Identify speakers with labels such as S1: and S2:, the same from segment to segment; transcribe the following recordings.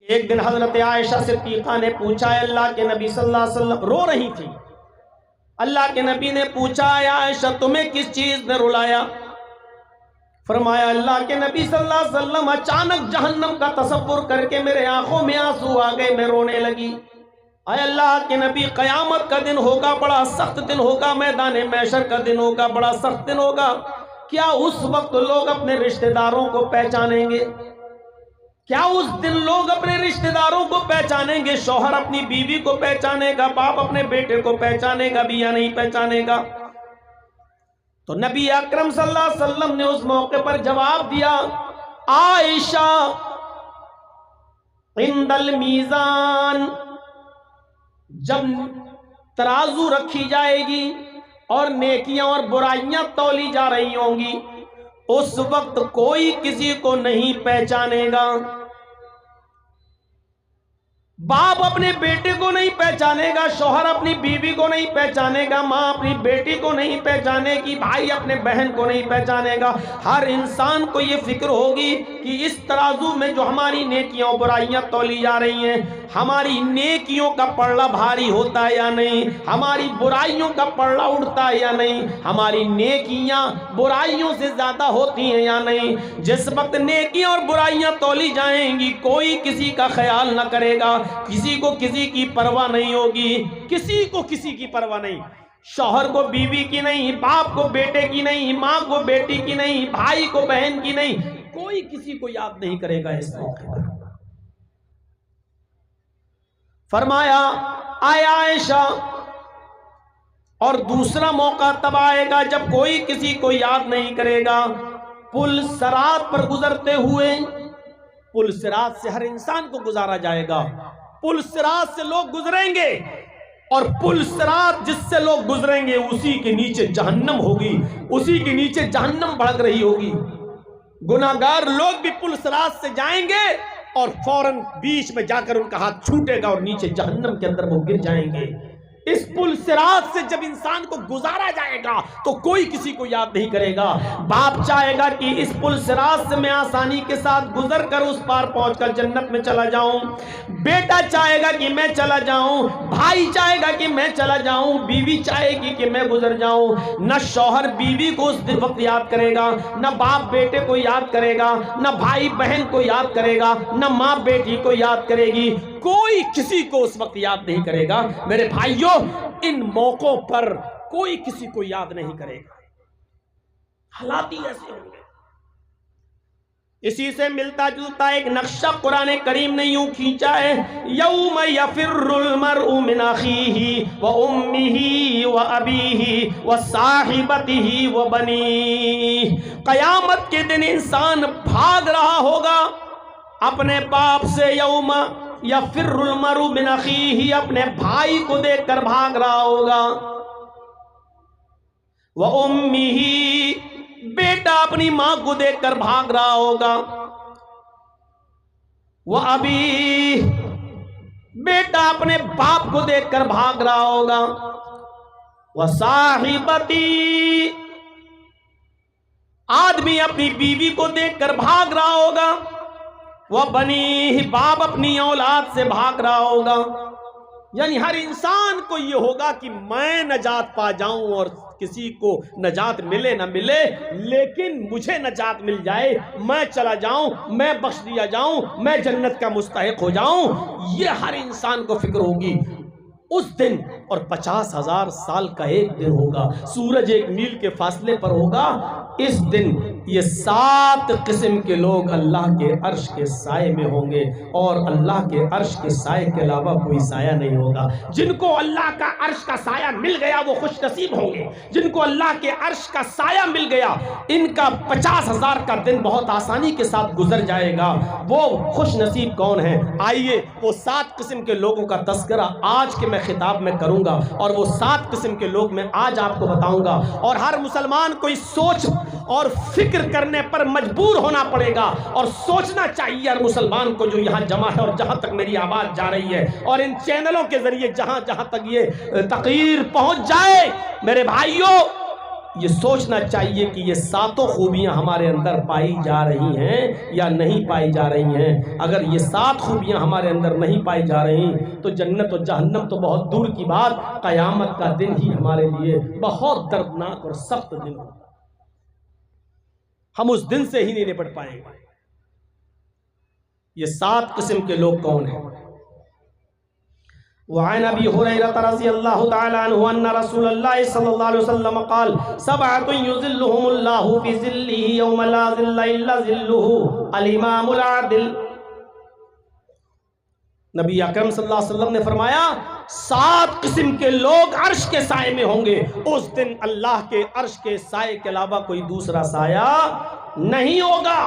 S1: ایک دن حضرت عائشہ صدیقہ نے پوچھا، اللہ کے نبی صلی اللہ علیہ وسلم رو رہی تھی، اللہ کے نبی نے پوچھا اے عائشہ تمہیں کس چیز نے رلایا؟ فرمایا اللہ کے نبی صلی اللہ علیہ وسلم اچانک جہنم کا تصور کر کے میرے آنکھوں میں آنسو آ گئے، میں رونے لگی۔ اے اللہ کے نبی قیامت کا دن ہوگا، بڑا سخت دن ہوگا، میدان محشر کا دن ہوگا، بڑا سخت دن ہوگا، کیا اس وقت لوگ اپنے رشتہ داروں کو پہچانیں گے؟ کیا اس دن لوگ اپنے رشتہ داروں کو پہچانیں گے؟ شوہر اپنی بیوی کو پہچانے گا، باپ اپنے بیٹے کو پہچانے گا بھی یا نہیں پہچانے گا؟ تو نبی اکرم صلی اللہ علیہ وسلم نے اس موقع پر جواب دیا، عائشہ عند المیزان، جب ترازو رکھی جائے گی اور نیکیاں اور برائیاں تولی جا رہی ہوں گی، اس وقت کوئی کسی کو نہیں پہچانے گا۔ باپ اپنے بیٹے کو نہیں پہچانے گا، شوہر اپنی بیوی کو نہیں پہچانے گا، ماں اپنی بیٹی کو نہیں پہچانے گی، بھائی اپنے بہن کو نہیں پہچانے گا۔ ہر انسان کو یہ فکر ہوگی کہ اس ترازو میں جو ہماری نیکیاں اور برائیاں تولی جا رہی ہیں، ہماری نیکیوں کا پلڑا بھاری ہوتا ہے یا نہیں، ہماری برائیوں کا پلڑا اڑتا ہے یا نہیں، ہماری نیکیاں برائیوں سے زیادہ ہوتی ہیں یا نہیں۔ جس وقت نیکیاں اور برائیاں تولی جائیں گی، کوئی کسی کا خیال نہ کرے گا، کسی کو کسی کی پرواہ نہیں ہوگی، کسی کو کسی کی پرواہ نہیں، شوہر کو بیوی کی نہیں، باپ کو بیٹے کی نہیں، ماں کو بیٹی کی نہیں، بھائی کو بہن کی نہیں، کوئی کسی کو یاد نہیں کرے گا اس موقع پر۔ فرمایا اے عائشہ، اور دوسرا موقع تب آئے گا جب کوئی کسی کو یاد نہیں کرے گا۔ پل صراط پر گزرتے ہوئے، پل صراط سے ہر انسان کو گزارا جائے گا، پل صراط سے لوگ گزریں گے، اور پل صراط جس سے لوگ گزریں گے اسی کے نیچے جہنم ہوگی، اسی کے نیچے جہنم بھڑک رہی ہوگی۔ گناہگار لوگ بھی پل صراط سے جائیں گے اور فوراً بیچ میں جا کر ان کا ہاتھ چھوٹے گا اور نیچے جہنم کے اندر وہ گر جائیں گے۔ اس پل صراط سے جب انسان کو گزارا جائے گا تو کوئی کسی کو یاد نہیں کرے گا۔ باپ چاہے گا کہ اس پل صراط سے میں آسانی کے ساتھ گزر کر اس پار پہنچ کر جنت میں چلا جاؤں، بیٹا چاہے گا کہ میں چلا جاؤں، بھائی چاہے گا کہ میں چلا جاؤں، بیوی چاہے گی کہ میں گزر جاؤں۔ نہ شوہر بیوی کو اس وقت یاد کرے گا، نہ باپ بیٹے کو یاد کرے گا، نہ بھائی بہن کو یاد کرے گا، نہ ماں بیٹی کو یاد کرے گی، کوئی کسی کو اس وقت یاد نہیں کرے گا۔ میرے بھائیوں، ان موقعوں پر کوئی کسی کو یاد نہیں کرے گا، حالات ہی ایسے ہوں گے۔ اسی سے ملتا جلتا ایک نقشہ قرآن کریم نے یوں کھینچا ہے، یوم یفر المرء من اخیہ وامہ وابیہ وصاحبتہ وبنیہ۔ قیامت کے دن انسان بھاگ رہا ہوگا اپنے باپ سے، یوم یفر المرء من اخیہ، اپنے بھائی کو دیکھ کر بھاگ رہا ہوگا، وامہ، بیٹا اپنی ماں کو دیکھ کر بھاگ رہا ہوگا، وابی، بیٹا اپنے باپ کو دیکھ کر بھاگ رہا ہوگا، وصاحبتی، آدمی اپنی بیوی کو دیکھ کر بھاگ رہا ہوگا، وبنیہ، باپ اپنی اولاد سے بھاگ رہا ہوگا۔ یعنی ہر انسان کو یہ ہوگا کہ میں نجات پا جاؤں اور کسی کو نجات ملے نہ ملے، لیکن مجھے نجات مل جائے، میں چلا جاؤں، میں بخش دیا جاؤں، میں جنت کا مستحق ہو جاؤں، یہ ہر انسان کو فکر ہوگی اس دن۔ اور 50,000 سال کا ایک دن ہوگا، سورج 1 میل کے فاصلے پر ہوگا۔ اس دن یہ 7 قسم کے لوگ اللہ کے عرش کے سائے میں ہوں گے، اور اللہ کے عرش کے سائے کے علاوہ کوئی سایہ نہیں ہوگا۔ جن کو اللہ کا عرش کا سایہ مل گیا وہ خوش نصیب ہوں گے، جن کو اللہ کے عرش کا سایہ مل گیا ان کا 50,000 کا دن بہت آسانی کے ساتھ گزر جائے گا۔ وہ خوش نصیب کون ہیں؟ آئیے وہ 7 قسم کے لوگوں کا تذکرہ آج کے میں خطاب میں کروں گا، اور وہ 7 قسم کے لوگ میں آج آپ کو بتاؤں گا، اور ہر مسلمان کو اس سوچ اور فکر کرنے پر مجبور ہونا پڑے گا، اور سوچنا چاہیے ہر مسلمان کو جو یہاں جمع ہے اور جہاں تک میری آواز جا رہی ہے، اور ان چینلوں کے ذریعے جہاں جہاں تک یہ تقریر پہنچ جائے، میرے بھائیوں یہ سوچنا چاہیے کہ یہ ساتوں خوبیاں ہمارے اندر پائی جا رہی ہیں یا نہیں پائی جا رہی ہیں۔ اگر یہ 7 خوبیاں ہمارے اندر نہیں پائی جا رہی تو جنت و جہنم تو بہت دور کی بات، قیامت کا دن ہی ہمارے لیے بہت دردناک اور سخت دن ہوگا، ہم اس دن سے ہی نہیں نپٹ پائیں گے۔ یہ 7 قسم کے لوگ کون ہیں؟ وعن ابی ہریرہ رضی اللہ تعالی عنہ ان رسول اللہ صلی اللہ علیہ وسلم قال 7 یظلهم اللہ فی ظلہ یوم لا ظل الا ظلہ الامام العادل۔ نبی اکرم صلی اللہ علیہ وسلم نے فرمایا 7 قسم کے لوگ عرش کے سائے میں ہوں گے، اس دن اللہ کے عرش کے سائے کے علاوہ کوئی دوسرا سایہ نہیں ہوگا۔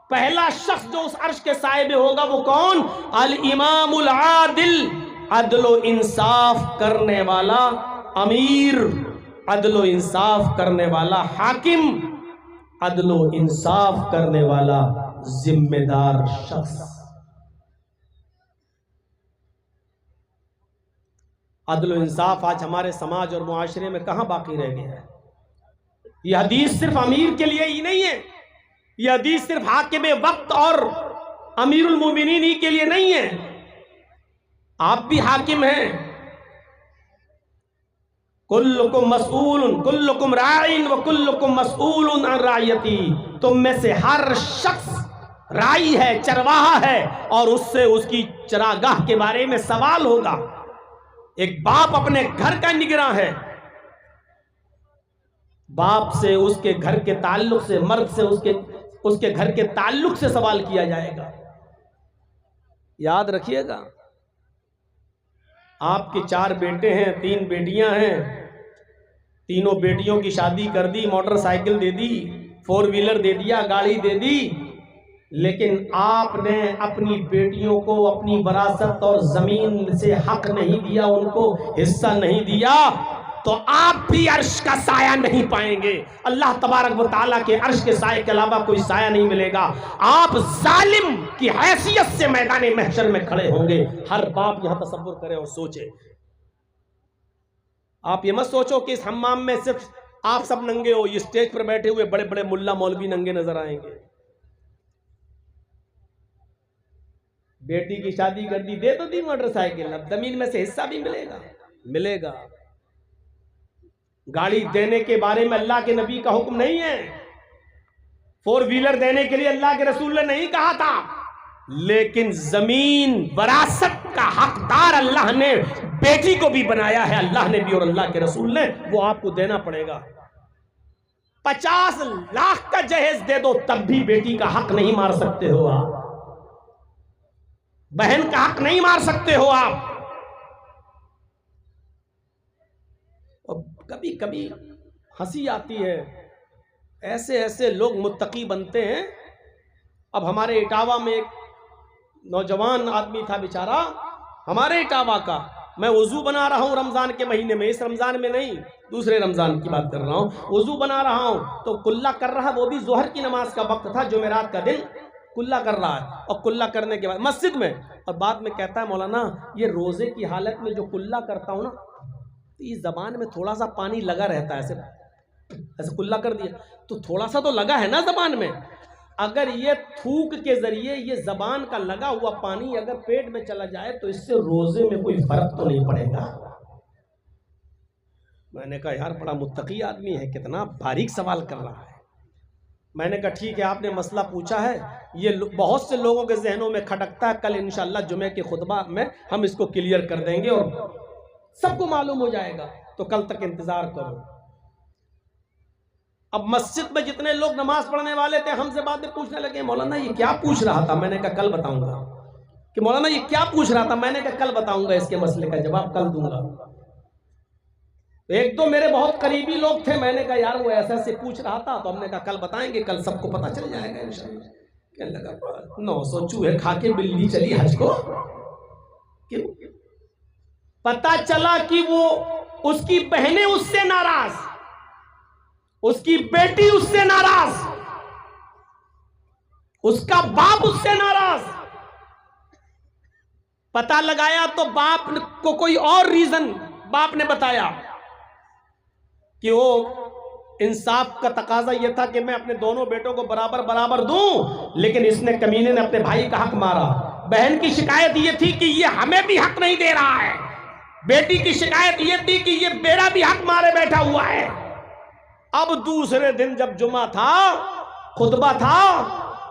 S1: پہلا شخص جو اس عرش کے سائے میں ہوگا وہ کون؟ الامام العادل، عدل و انصاف کرنے والا امیر، عدل و انصاف کرنے والا حاکم، عدل و انصاف کرنے والا ذمہ دار شخص۔ عدل و انصاف آج ہمارے سماج اور معاشرے میں کہاں باقی رہ گیا ہے؟ یہ حدیث صرف امیر کے لیے ہی نہیں ہے، یہ حدیث صرف حاکم وقت اور امیر المومنین ہی کے لیے نہیں ہے، آپ بھی حاکم ہیں۔ کلکم مسئول، کلکم راعٍ وکلکم مسئول عن رعیتی، تم میں سے ہر شخص راعی ہے، چرواہا ہے، اور اس سے اس کی چراگاہ کے بارے میں سوال ہوگا۔ ایک باپ اپنے گھر کا نگراں ہے، باپ سے اس کے گھر کے تعلق سے، مرد سے اس کے گھر کے تعلق سے سوال کیا جائے گا۔ یاد رکھیے گا، آپ کے 4 بیٹے ہیں، 3 بیٹیاں ہیں، تینوں بیٹیوں کی شادی کر دی، موٹر سائیکل دے دی، 4 ویلر دے دیا، گاڑی دے دی، لیکن آپ نے اپنی بیٹیوں کو اپنی وراثت اور زمین سے حق نہیں دیا، ان کو حصہ نہیں دیا، تو آپ بھی عرش کا سایہ نہیں پائیں گے۔ اللہ تبارک و تعالیٰ کے عرش کے سائے کے علاوہ کوئی سایہ نہیں ملے گا۔ آپ ظالم کی حیثیت سے میدان محشر میں کھڑے ہوں گے۔ ہر باپ یہاں تصور کرے اور سوچے، آپ یہ مت سوچو کہ اس حمام میں صرف آپ سب ننگے ہو، یہ سٹیج پر بیٹھے ہوئے بڑے بڑے ملا مولوی ننگے نظر آئیں گے۔ بیٹی کی شادی کر دی، دے تو دی موٹر سائیکل، اب زمین میں سے حصہ بھی ملے گا۔ گاڑی دینے کے بارے میں اللہ کے نبی کا حکم نہیں ہے، 4 ویلر دینے کے لیے اللہ کے رسول نے نہیں کہا تھا، لیکن زمین وراثت کا حقدار اللہ نے بیٹی کو بھی بنایا ہے، اللہ نے بھی اور اللہ کے رسول نے، وہ آپ کو دینا پڑے گا۔ 50 لاکھ کا جہیز دے دو تب بھی بیٹی کا حق نہیں مار سکتے ہو آپ، بہن کا حق نہیں مار سکتے ہو آپ۔ کبھی کبھی ہنسی آتی ہے، ایسے لوگ متقی بنتے ہیں۔ اب ہمارے اٹاوا میں ایک نوجوان آدمی تھا بیچارہ، ہمارے اٹاوا کا، میں وضو بنا رہا ہوں رمضان کے مہینے میں، اس رمضان میں نہیں، دوسرے رمضان کی بات کر رہا ہوں، وضو بنا رہا ہوں تو کلہ کر رہا، وہ بھی ظہر کی نماز کا وقت تھا، جمعرات کا دن، کلہ کر رہا ہے، اور کلہ کرنے کے بعد مسجد میں، اور بعد میں کہتا ہے مولانا یہ روزے کی حالت میں جو کلہ کرتا ہوں نا، اس زبان میں تھوڑا سا پانی لگا رہتا ہے، ایسے کلہ کر دیا تو تھوڑا سا تو لگا ہے نا زبان میں، اگر یہ تھوک کے ذریعے یہ زبان کا لگا ہوا پانی اگر پیٹ میں چلا جائے تو اس سے روزے میں کوئی فرق تو نہیں پڑے گا۔ میں نے کہا یار بڑا متقی آدمی ہے، کتنا باریک سوال کر رہا ہے۔ میں نے کہا ٹھیک ہے، آپ نے مسئلہ پوچھا ہے، یہ بہت سے لوگوں کے ذہنوں میں کھٹکتا ہے، کل انشاءاللہ جمعے کے خطبہ میں ہم اس کو کلیئر کر دیں گے اور سب کو معلوم ہو جائے گا، تو کل تک انتظار کرو۔ اب مسجد میں جتنے لوگ نماز پڑھنے والے تھے ہم سے باتیں پوچھنے لگے، مولانا یہ کیا پوچھ رہا تھا؟ میں نے کہا کل بتاؤں گا۔ کہ مولانا یہ کیا پوچھ رہا تھا؟ میں نے کہا کل بتاؤں گا، اس کے مسئلے کا جواب کل دوں گا۔ ایک دو میرے بہت قریبی لوگ تھے، میں نے کہا یار وہ ایسے ایسے پوچھ رہا تھا، تو ہم نے کہا کل بتائیں گے، کل سب کو پتہ چل جائے گا انشاءاللہ۔ کہنے لگا 900 چوہے کھا کے بلی چلی حج کو۔ کیوں؟ پتہ چلا کہ وہ اس کی بہنیں اس سے ناراض، اس کی بیٹی اس سے ناراض، اس کا باپ اس سے ناراض۔ پتہ لگایا تو باپ کو کوئی اور ریزن باپ نے بتایا کہ وہ انصاف کا تقاضا یہ تھا کہ میں اپنے دونوں بیٹوں کو برابر برابر دوں، لیکن اس نے کمینے نے اپنے بھائی کا حق مارا۔ بہن کی شکایت یہ تھی کہ یہ ہمیں بھی حق نہیں دے رہا ہے، بیٹی کی شکایت یہ تھی کہ یہ میرا بھی حق مارے بیٹھا ہوا ہے۔ اب دوسرے دن جب جمعہ تھا، خطبہ تھا،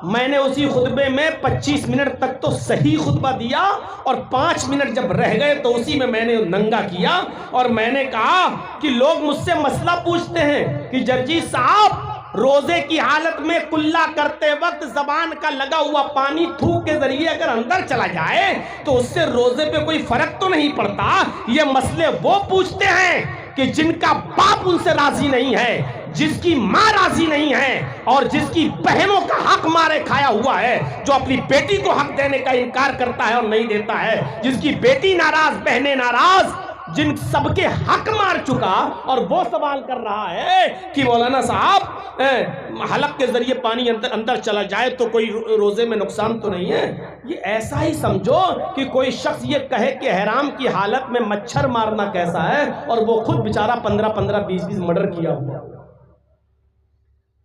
S1: میں نے اسی خطبے میں 25 منٹ تک تو صحیح خطبہ دیا، اور 5 منٹ جب رہ گئے تو اسی میں نے ننگا کیا، اور میں نے کہا کہ لوگ مجھ سے مسئلہ پوچھتے ہیں کہ جرجی صاحب روزے کی حالت میں کلّا کرتے وقت زبان کا لگا ہوا پانی تھوک کے ذریعے اگر اندر چلا جائے تو اس سے روزے پہ کوئی فرق تو نہیں پڑتا؟ یہ مسئلے وہ پوچھتے ہیں کہ جن کا باپ ان سے راضی نہیں ہے، جس کی ماں راضی نہیں ہے، اور جس کی بہنوں کا حق مارے کھایا ہوا ہے، جو اپنی بیٹی کو حق دینے کا انکار کرتا ہے اور نہیں دیتا ہے، جس کی بیٹی ناراض، بہنیں ناراض، جن سب کے حق مار چکا، اور وہ سوال کر رہا ہے کہ مولانا صاحب حلق کے ذریعے پانی اندر چلا جائے تو کوئی روزے میں نقصان تو نہیں ہے؟ یہ ایسا ہی سمجھو کہ کوئی شخص یہ کہے کہ احرام کی حالت میں مچھر مارنا کیسا ہے، اور وہ خود بیچارہ 15 20 مرڈر کیا ہوا،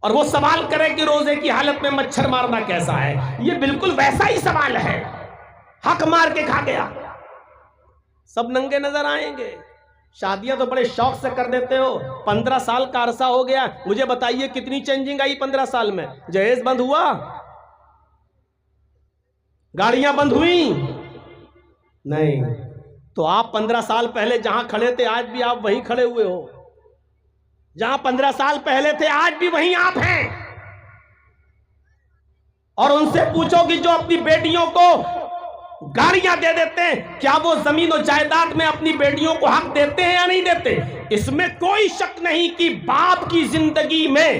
S1: اور وہ سوال کرے کہ روزے کی حالت میں مچھر مارنا کیسا ہے۔ یہ بالکل ویسا ہی سوال ہے، حق مار کے کھا گیا۔ سب ننگے نظر آئیں گے۔ شادیاں تو بڑے شوق سے کر دیتے ہو، 15 سال کا عرصہ ہو گیا، مجھے بتائیے کتنی چینجنگ آئی 15 سال میں؟ جہیز بند ہوا؟ گاڑیاں بند ہوئی؟ نہیں۔ تو آپ 15 سال پہلے جہاں کھڑے تھے آج بھی آپ وہیں کھڑے ہوئے ہو، جہاں 15 سال پہلے تھے آج بھی وہیں آپ ہیں۔ اور ان سے پوچھو کہ جو اپنی بیٹیوں کو گاڑیاں دے دیتے ہیں، کیا وہ زمین و جائیداد میں اپنی بیٹیوں کو حق دیتے ہیں یا نہیں دیتے؟ اس میں کوئی شک نہیں کہ باپ کی زندگی میں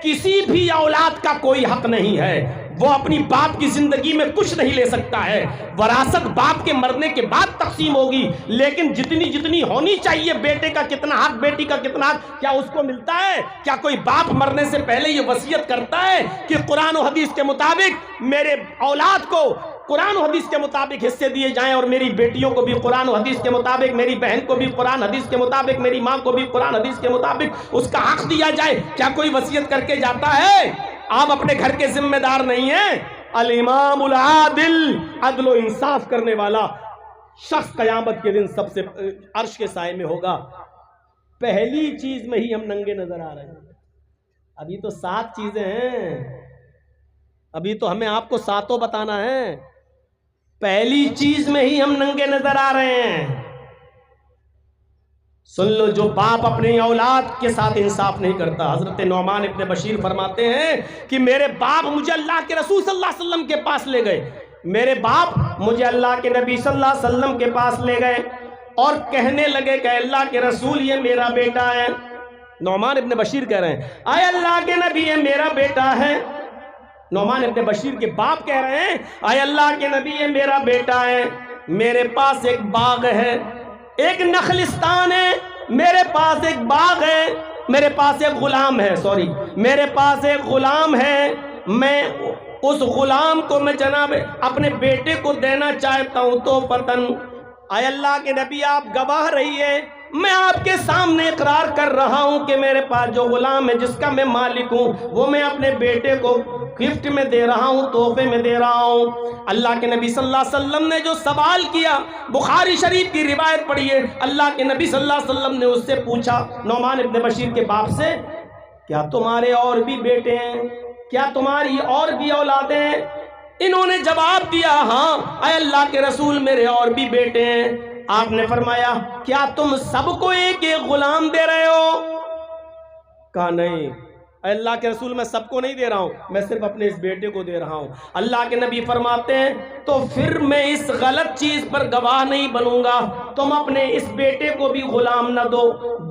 S1: کسی بھی اولاد کا کوئی حق نہیں ہے، وہ اپنی باپ کی زندگی میں کچھ نہیں لے سکتا ہے۔ وراثت باپ کے مرنے کے بعد تقسیم ہوگی، لیکن جتنی ہونی چاہیے، بیٹے کا کتنا حق، بیٹی کا کتنا حق، کیا اس کو ملتا ہے؟ کیا کوئی باپ مرنے سے پہلے یہ وصیت کرتا ہے کہ قرآن و حدیث کے مطابق میرے اولاد کو قرآن و حدیث کے مطابق حصے دیے جائیں، اور میری بیٹیوں کو بھی قرآن و حدیث کے مطابق، میری بہن کو بھی قرآن حدیث کے مطابق، میری ماں کو بھی قرآن حدیث کے مطابق اس کا حق دیا جائے؟ کیا کوئی وصیت کر کے جاتا ہے؟ آپ اپنے گھر کے ذمہ دار نہیں ہیں۔ الامام العادل، عدل و انصاف کرنے والا شخص قیامت کے دن سب سے عرش کے سائے میں ہوگا۔ پہلی چیز میں ہی ہم ننگے نظر آ رہے ہیں۔ ابھی تو 7 چیزیں ہیں، ابھی تو ہمیں آپ کو 7 بتانا ہے۔ پہلی چیز میں ہی ہم ننگے نظر آ رہے ہیں۔ سن لو، جو باپ اپنی اولاد کے ساتھ انصاف نہیں کرتا، حضرت نعمان ابن بشیر فرماتے ہیں کہ میرے باپ مجھے اللہ کے رسول صلی اللہ علیہ وسلم کے پاس لے گئے، میرے باپ مجھے اللہ کے نبی صلی اللہ علیہ وسلم کے پاس لے گئے اور کہنے لگے کہ اللہ کے رسول یہ میرا بیٹا ہے۔ نعمان ابن بشیر کہہ رہے ہیں اے اللہ کے نبی یہ میرا بیٹا ہے۔ نعمان ابن بشیر کے باپ کہہ رہے ہیں اے اللہ کے نبی یہ میرا بیٹا ہے، میرے پاس ایک باغ ہے، ایک نخلستان ہے، میرے پاس ایک باغ ہے، میرے پاس ایک غلام ہے، میرے پاس ایک غلام ہے، میں اس غلام کو میں جناب اپنے بیٹے کو دینا چاہتا ہوں تو فتن۔ اے اللہ کے نبی آپ گواہ رہیے، میں آپ کے سامنے اقرار کر رہا ہوں کہ میرے پاس جو غلام ہے جس کا میں مالک ہوں وہ میں اپنے بیٹے کو گفٹ میں دے رہا ہوں، تحفے میں دے رہا ہوں۔ اللہ کے نبی صلی اللہ علیہ وسلم نے جو سوال کیا، بخاری شریف کی روایت پڑھیے، اللہ کے نبی صلی اللہ علیہ وسلم نے اس سے پوچھا، نعمان ابن بشیر کے باپ سے، کیا تمہارے اور بھی بیٹے ہیں؟ کیا تمہاری اور بھی اولادیں ہیں؟ انہوں نے جواب دیا ہاں اے اللہ کے رسول میرے اور بھی بیٹے ہیں۔ آپ نے فرمایا کیا تم سب کو ایک ایک غلام دے رہے ہو؟ کہا نہیں اے اللہ کے رسول میں سب کو نہیں دے رہا ہوں، میں صرف اپنے اس بیٹے کو دے رہا ہوں۔ اللہ کے نبی فرماتے ہیں تو پھر میں اس غلط چیز پر گواہ نہیں بنوں گا، تم اپنے اس بیٹے کو بھی غلام نہ دو،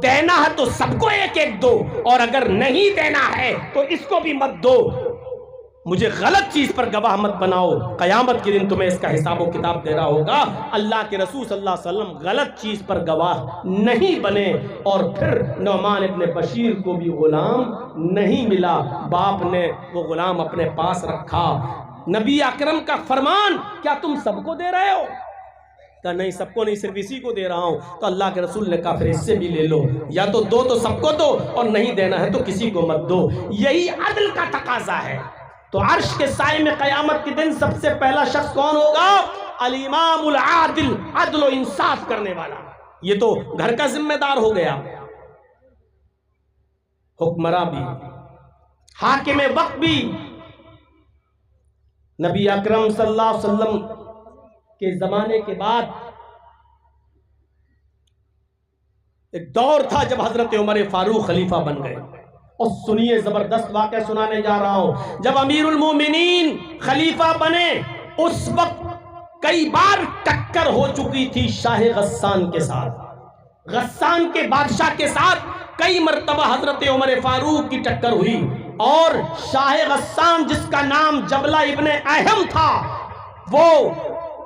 S1: دینا ہے تو سب کو ایک ایک دو، اور اگر نہیں دینا ہے تو اس کو بھی مت دو، مجھے غلط چیز پر گواہ مت بناؤ، قیامت کے دن تمہیں اس کا حساب و کتاب دینا ہوگا۔ اللہ کے رسول صلی اللہ علیہ وسلم غلط چیز پر گواہ نہیں بنے، اور پھر نعمان ابن بشیر کو بھی غلام نہیں ملا، باپ نے وہ غلام اپنے پاس رکھا۔ نبی اکرم کا فرمان کیا تم سب کو دے رہے ہو؟ کہا نہیں سب کو نہیں صرف اسی کو دے رہا ہوں. تو اللہ کے رسول نے کہا پھر اس سے بھی لے لو, یا تو دو تو سب کو دو اور نہیں دینا ہے تو کسی کو مت دو. یہی عدل کا تقاضا ہے. تو عرش کے سائے میں قیامت کے دن سب سے پہلا شخص کون ہوگا؟ الامام العادل, عدل و انصاف کرنے والا. یہ تو گھر کا ذمہ دار ہو گیا, حکمراں بھی, حاکم وقت بھی. نبی اکرم صلی اللہ علیہ وسلم کے زمانے کے بعد ایک دور تھا جب حضرت عمر فاروق خلیفہ بن گئے. اور سنیے زبردست واقعہ سنانے جا رہا ہوں. جب امیر المومنین خلیفہ بنے اس وقت کئی بار ٹکر ہو چکی تھی شاہ غسان کے ساتھ. غسان کے بادشاہ کے ساتھ کئی مرتبہ حضرت عمر فاروق کی ٹکر ہوئی. اور شاہ غسان جس کا نام جبلہ ابن اہم تھا وہ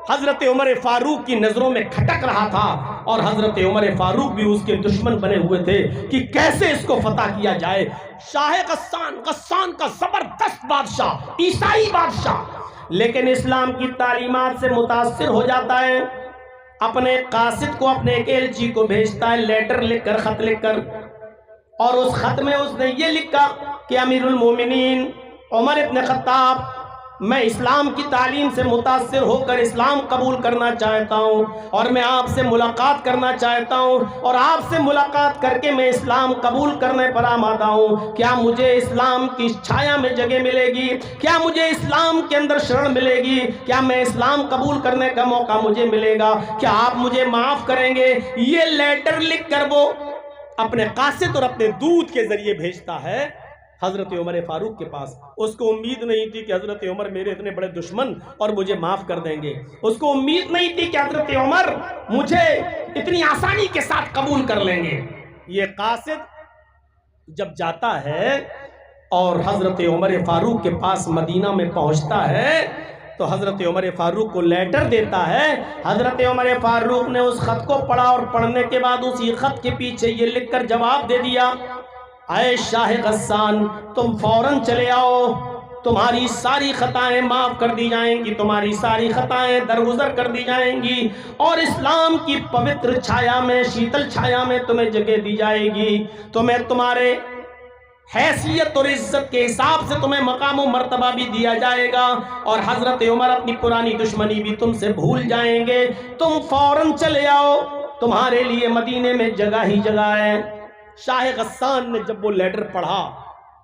S1: حضرت عمر فاروق کی نظروں میں کھٹک رہا تھا. اور حضرت عمر فاروق بھی اس کے دشمن بنے ہوئے تھے کہ کیسے اس کو فتح کیا جائے. شاہ غسان کا زبردست بادشاہ, عیسائی بادشاہ, لیکن اسلام کی تعلیمات سے متاثر ہو جاتا ہے. اپنے قاصد کو, اپنے ایک ایلچی کو بھیجتا ہے لیٹر لکھ کر, خط لکھ کر. اور اس خط میں اس نے یہ لکھا کہ امیر المومنین عمر ابن خطاب, میں اسلام کی تعلیم سے متاثر ہو کر اسلام قبول کرنا چاہتا ہوں اور میں آپ سے ملاقات کرنا چاہتا ہوں, اور آپ سے ملاقات کر کے میں اسلام قبول کرنے پر آمادہ ہوں. کیا مجھے اسلام کی چھایا میں جگہ ملے گی؟ کیا مجھے اسلام کے اندر شرن ملے گی؟ کیا میں اسلام قبول کرنے کا موقع مجھے ملے گا؟ کیا آپ مجھے معاف کریں گے؟ یہ لیٹر لکھ کر وہ اپنے قاصد اور اپنے دودھ کے ذریعے بھیجتا ہے حضرت عمر فاروق کے پاس. اس کو امید نہیں تھی کہ حضرت عمر میرے اتنے بڑے دشمن اور مجھے معاف کر دیں گے. اس کو امید نہیں تھی کہ حضرت عمر مجھے اتنی آسانی کے ساتھ قبول کر لیں گے. یہ قاصد جب جاتا ہے اور حضرت عمر فاروق کے پاس مدینہ میں پہنچتا ہے تو حضرت عمر فاروق کو لیٹر دیتا ہے. حضرت عمر فاروق نے اس خط کو پڑھا اور پڑھنے کے بعد اسی خط کے پیچھے یہ لکھ کر جواب دے دیا, اے شاہ غسان تم فوراً چلے آؤ, تمہاری ساری خطائیں معاف کر دی جائیں گی, تمہاری ساری خطائیں درگزر کر دی جائیں گی, اور اسلام کی پوتر چھایا میں, شیتل چھایا میں تمہیں جگہ دی جائے گی. تمہیں تمہارے حیثیت اور عزت کے حساب سے تمہیں مقام و مرتبہ بھی دیا جائے گا, اور حضرت عمر اپنی پرانی دشمنی بھی تم سے بھول جائیں گے. تم فوراً چلے آؤ, تمہارے لیے مدینے میں جگہ ہی جگہ ہے. شاہ غسان نے جب وہ لیٹر پڑھا,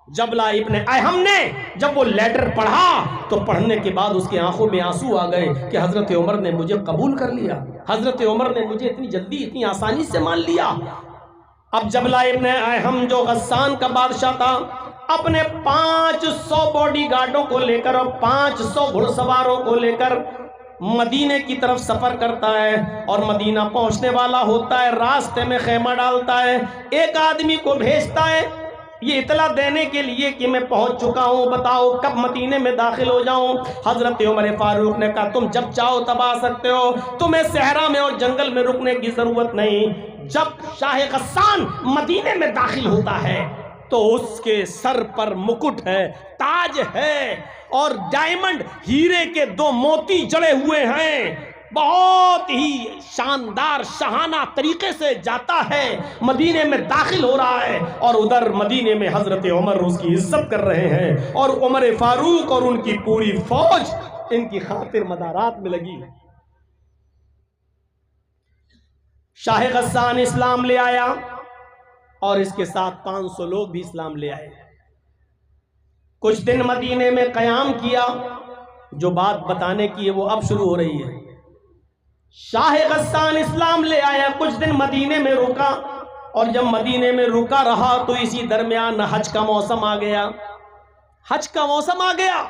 S1: جبلہ ابن اہم نے جب وہ لیٹر پڑھا تو پڑھنے کے بعد اس کی آنکھوں میں آنسو آ گئے کہ حضرت عمر نے مجھے قبول کر لیا, حضرت عمر نے مجھے اتنی جلدی اتنی آسانی سے مان لیا. اب جبلہ ابن اہم جو غسان کا بادشاہ تھا اپنے 500 باڈی گارڈوں کو لے کر اور 500 گھڑ سواروں کو لے کر مدینے کی طرف سفر کرتا ہے, اور مدینہ پہنچنے والا ہوتا ہے. راستے میں خیمہ ڈالتا ہے, ایک آدمی کو بھیجتا ہے یہ اطلاع دینے کے لیے کہ میں پہنچ چکا ہوں, بتاؤ کب مدینے میں داخل ہو جاؤں. حضرت عمر فاروق نے کہا تم جب چاہو تب آ سکتے ہو, تمہیں صحرا میں اور جنگل میں رکنے کی ضرورت نہیں. جب شاہ غسان مدینے میں داخل ہوتا ہے تو اس کے سر پر مکٹ ہے, تاج ہے, اور ڈائمنڈ ہیرے کے 2 موتی جڑے ہوئے ہیں. بہت ہی شاندار شاہانہ طریقے سے جاتا ہے, مدینے میں داخل ہو رہا ہے, اور ادھر مدینے میں حضرت عمر اس کی عزت کر رہے ہیں, اور عمر فاروق اور ان کی پوری فوج ان کی خاطر مدارات میں لگی. شاہ غسان اسلام لے آیا اور اس کے ساتھ 500 لوگ بھی اسلام لے آئے. کچھ دن مدینے میں قیام کیا. جو بات بتانے کی ہے وہ اب شروع ہو رہی ہے. شاہ غسان اسلام لے آیا, کچھ دن مدینے میں رکا, اور جب مدینے میں رکا رہا تو اسی درمیان حج کا موسم آ گیا. حج کا موسم آ گیا.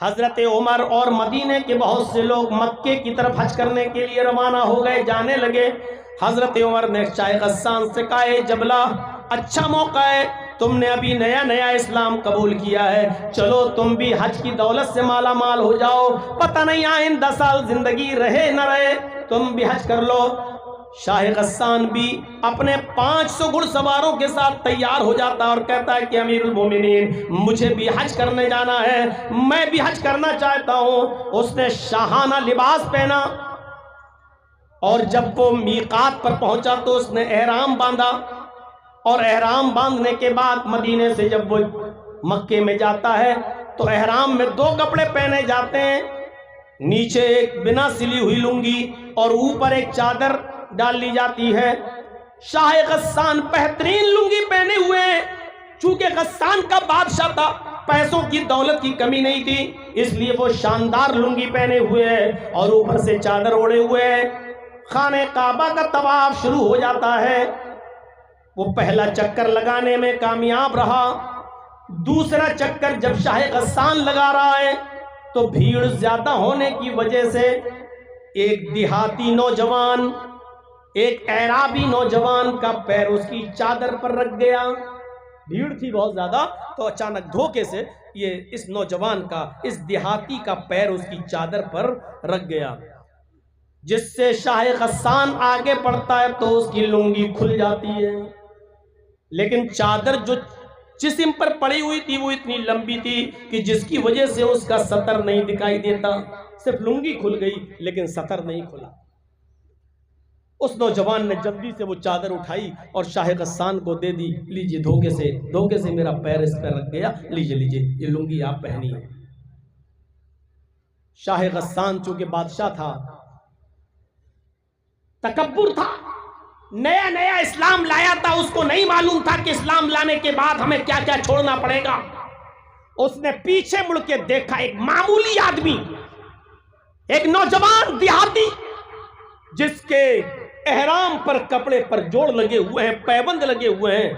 S1: حضرت عمر اور مدینے کے بہت سے لوگ مکے کی طرف حج کرنے کے لیے روانہ ہو گئے, جانے لگے. حضرت عمر نے شاہ غسان سے کہا اے جبلہ اچھا موقع ہے, تم نے ابھی نیا نیا اسلام قبول کیا ہے, چلو تم بھی حج کی دولت سے مالا مال ہو جاؤ, پتہ نہیں آئندہ سال زندگی رہے نہ رہے, تم بھی حج کر لو. شاہ غسان بھی اپنے 500 گھڑ سواروں کے ساتھ تیار ہو جاتا اور کہتا ہے کہ امیر المومنین مجھے بھی حج کرنے جانا ہے, میں بھی حج کرنا چاہتا ہوں. اس نے شاہانہ لباس پہنا, اور جب وہ میقات پر پہنچا تو اس نے احرام باندھا، اور احرام باندھنے کے بعد مدینے سے جب وہ مکے میں جاتا ہے تو احرام میں 2 کپڑے پہنے جاتے ہیں، نیچے ایک بنا سلی ہوئی لنگی اور اوپر ایک چادر ڈال لی جاتی ہے۔ شاہ غسان بہترین لنگی پہنے ہوئے ہیں، چونکہ غسان کا بادشاہ تھا، پیسوں کی دولت کی کمی نہیں تھی، اس لیے وہ شاندار لنگی پہنے ہوئے ہیں اور اوپر سے چادر اوڑے ہوئے ہیں۔ خانہ کعبہ کا طواف شروع ہو جاتا ہے۔ وہ پہلا چکر لگانے میں کامیاب رہا، دوسرا چکر جب شاہ غسان لگا رہا ہے تو بھیڑ زیادہ ہونے کی وجہ سے ایک دیہاتی نوجوان، ایک اعرابی نوجوان کا پیر اس کی چادر پر رکھ گیا۔ بھیڑ تھی بہت زیادہ، تو اچانک دھوکے سے یہ اس نوجوان کا، اس دیہاتی کا پیر اس کی چادر پر رکھ گیا، جس سے شاہ غسان آگے بڑھتا ہے تو اس کی لنگی کھل جاتی ہے، لیکن چادر جو جسم پر پڑی ہوئی تھی وہ اتنی لمبی تھی کہ جس کی وجہ سے اس کا سطر نہیں دکھائی دیتا، صرف لنگی کھل گئی لیکن سطر نہیں کھلا۔ اس نوجوان نے جلدی سے وہ چادر اٹھائی اور شاہ غسان کو دے دی، لیجئے دھوکے سے میرا پیر اس پر رکھ گیا، لیجئے یہ لنگی آپ پہنی ہے۔ شاہ غسان چونکہ بادشاہ تھا، تکبر تھا، نیا نیا اسلام لایا تھا، اس کو نہیں معلوم تھا کہ اسلام لانے کے بعد ہمیں کیا کیا چھوڑنا پڑے گا۔ اس نے پیچھے مڑ کے دیکھا، ایک معمولی آدمی، ایک نوجوان دیہاتی جس کے احرام پر کپڑے پر جوڑ لگے ہوئے ہیں، پیبند لگے ہوئے ہیں،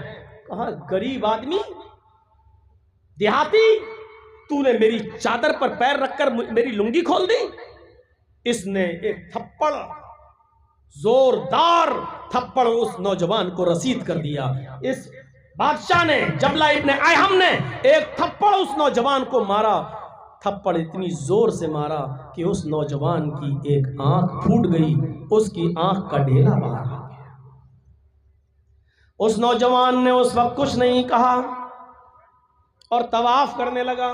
S1: کہا غریب آدمی، دیہاتی، تو نے میری چادر پر پیر رکھ کر میری لنگی کھول دی۔ اس نے ایک تھپڑ، زوردار تھپڑ اس نوجوان کو رسید کر دیا۔ اس بادشاہ نے، جبلہ ابن ایہم نے ایک تھپڑ اس نوجوان کو مارا، تھپڑ اتنی زور سے مارا کہ اس نوجوان کی ایک آنکھ پھوٹ گئی، اس کی آنکھ کا ڈھیلا باہر آ گیا۔ اس نوجوان نے اس وقت کچھ نہیں کہا اور طواف کرنے لگا۔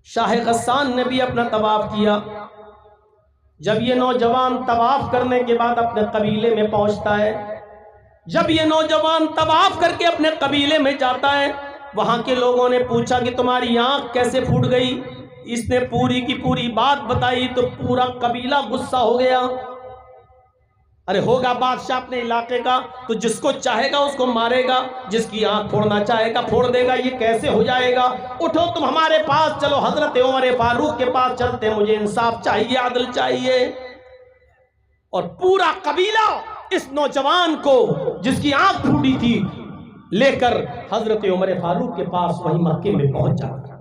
S1: شاہ غسان نے بھی اپنا طواف کیا۔ جب یہ نوجوان طواف کرنے کے بعد اپنے قبیلے میں پہنچتا ہے، جب یہ نوجوان طواف کر کے اپنے قبیلے میں جاتا ہے، وہاں کے لوگوں نے پوچھا کہ تمہاری آنکھ کیسے پھوٹ گئی؟ اس نے پوری کی پوری بات بتائی تو پورا قبیلہ غصہ ہو گیا۔ ارے ہوگا بادشاہ اپنے علاقے کا تو جس کو چاہے گا اس کو مارے گا، جس کی آنکھ پھوڑنا چاہے گا پھوڑ دے گا، یہ کیسے ہو جائے گا؟ اٹھو تم ہمارے پاس چلو، حضرت عمر فاروق کے پاس چلتے، مجھے انصاف چاہیے، عدل چاہیے۔ اور پورا قبیلہ اس نوجوان کو جس کی آنکھ پھوٹی تھی لے کر حضرت عمر فاروق کے پاس وہیں مکے میں پہنچ جاتا۔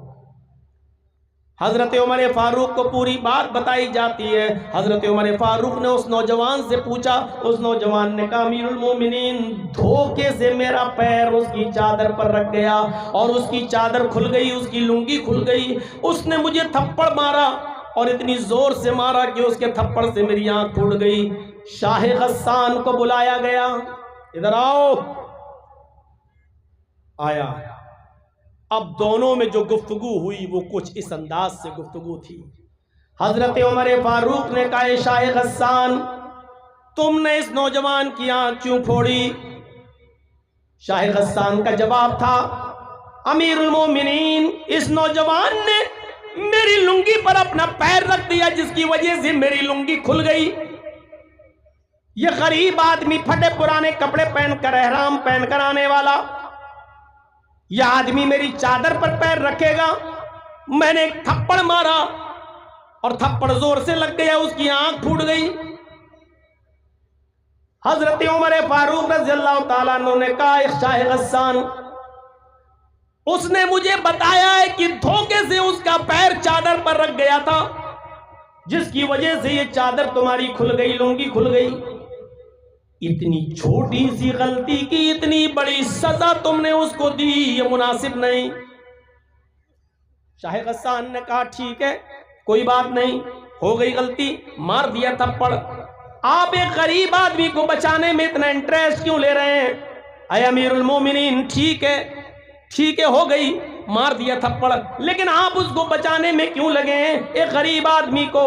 S1: حضرت عمر فاروق کو پوری بات بتائی جاتی ہے۔ حضرت عمر فاروق نے اس نوجوان سے پوچھا، اس نوجوان نے کہا امیر المومنین، دھوکے سے میرا پیر اس کی چادر پر رکھ گیا اور اس کی چادر کھل گئی، اس کی لنگی کھل گئی، اس نے مجھے تھپڑ مارا اور اتنی زور سے مارا کہ اس کے تھپڑ سے میری آنکھ پھوٹ گئی۔ شاہ غسان کو بلایا گیا، ادھر آؤ۔ آیا۔ اب دونوں میں جو گفتگو ہوئی وہ کچھ اس انداز سے گفتگو تھی۔ حضرت عمر فاروق نے کہا شاہ غسان، تم نے اس نوجوان کی آنکھ کیوں پھوڑی؟ شاہ غسان کا جواب تھا، امیر المومنین، اس نوجوان نے میری لنگی پر اپنا پیر رکھ دیا جس کی وجہ سے میری لنگی کھل گئی۔ یہ غریب آدمی پھٹے پرانے کپڑے پہن کر، احرام پہن کر آنے والا، یہ آدمی میری چادر پر پیر رکھے گا؟ میں نے ایک تھپڑ مارا اور تھپڑ زور سے لگ گیا، اس کی آنکھ پھوٹ گئی۔ حضرت عمر فاروق رضی اللہ تعالیٰ عنہ نے کہا شاہ غسان، اس نے مجھے بتایا ہے کہ دھوکے سے اس کا پیر چادر پر رکھ گیا تھا جس کی وجہ سے یہ چادر تمہاری کھل گئی، لنگی کھل گئی۔ اتنی چھوٹی سی غلطی کی اتنی بڑی سزا تم نے اس کو دی، یہ مناسب نہیں۔ شاہ غسان نے کہا ٹھیک ہے، کوئی بات نہیں، ہو گئی غلطی، مار دیا تھپڑ۔ آپ ایک غریب آدمی کو بچانے میں اتنا انٹریسٹ کیوں لے رہے ہیں؟ اے امیر المومنین، ٹھیک ہے، ہو گئی، مار دیا تھپڑ، لیکن آپ اس کو بچانے میں کیوں لگے ہیں؟ ایک غریب آدمی کو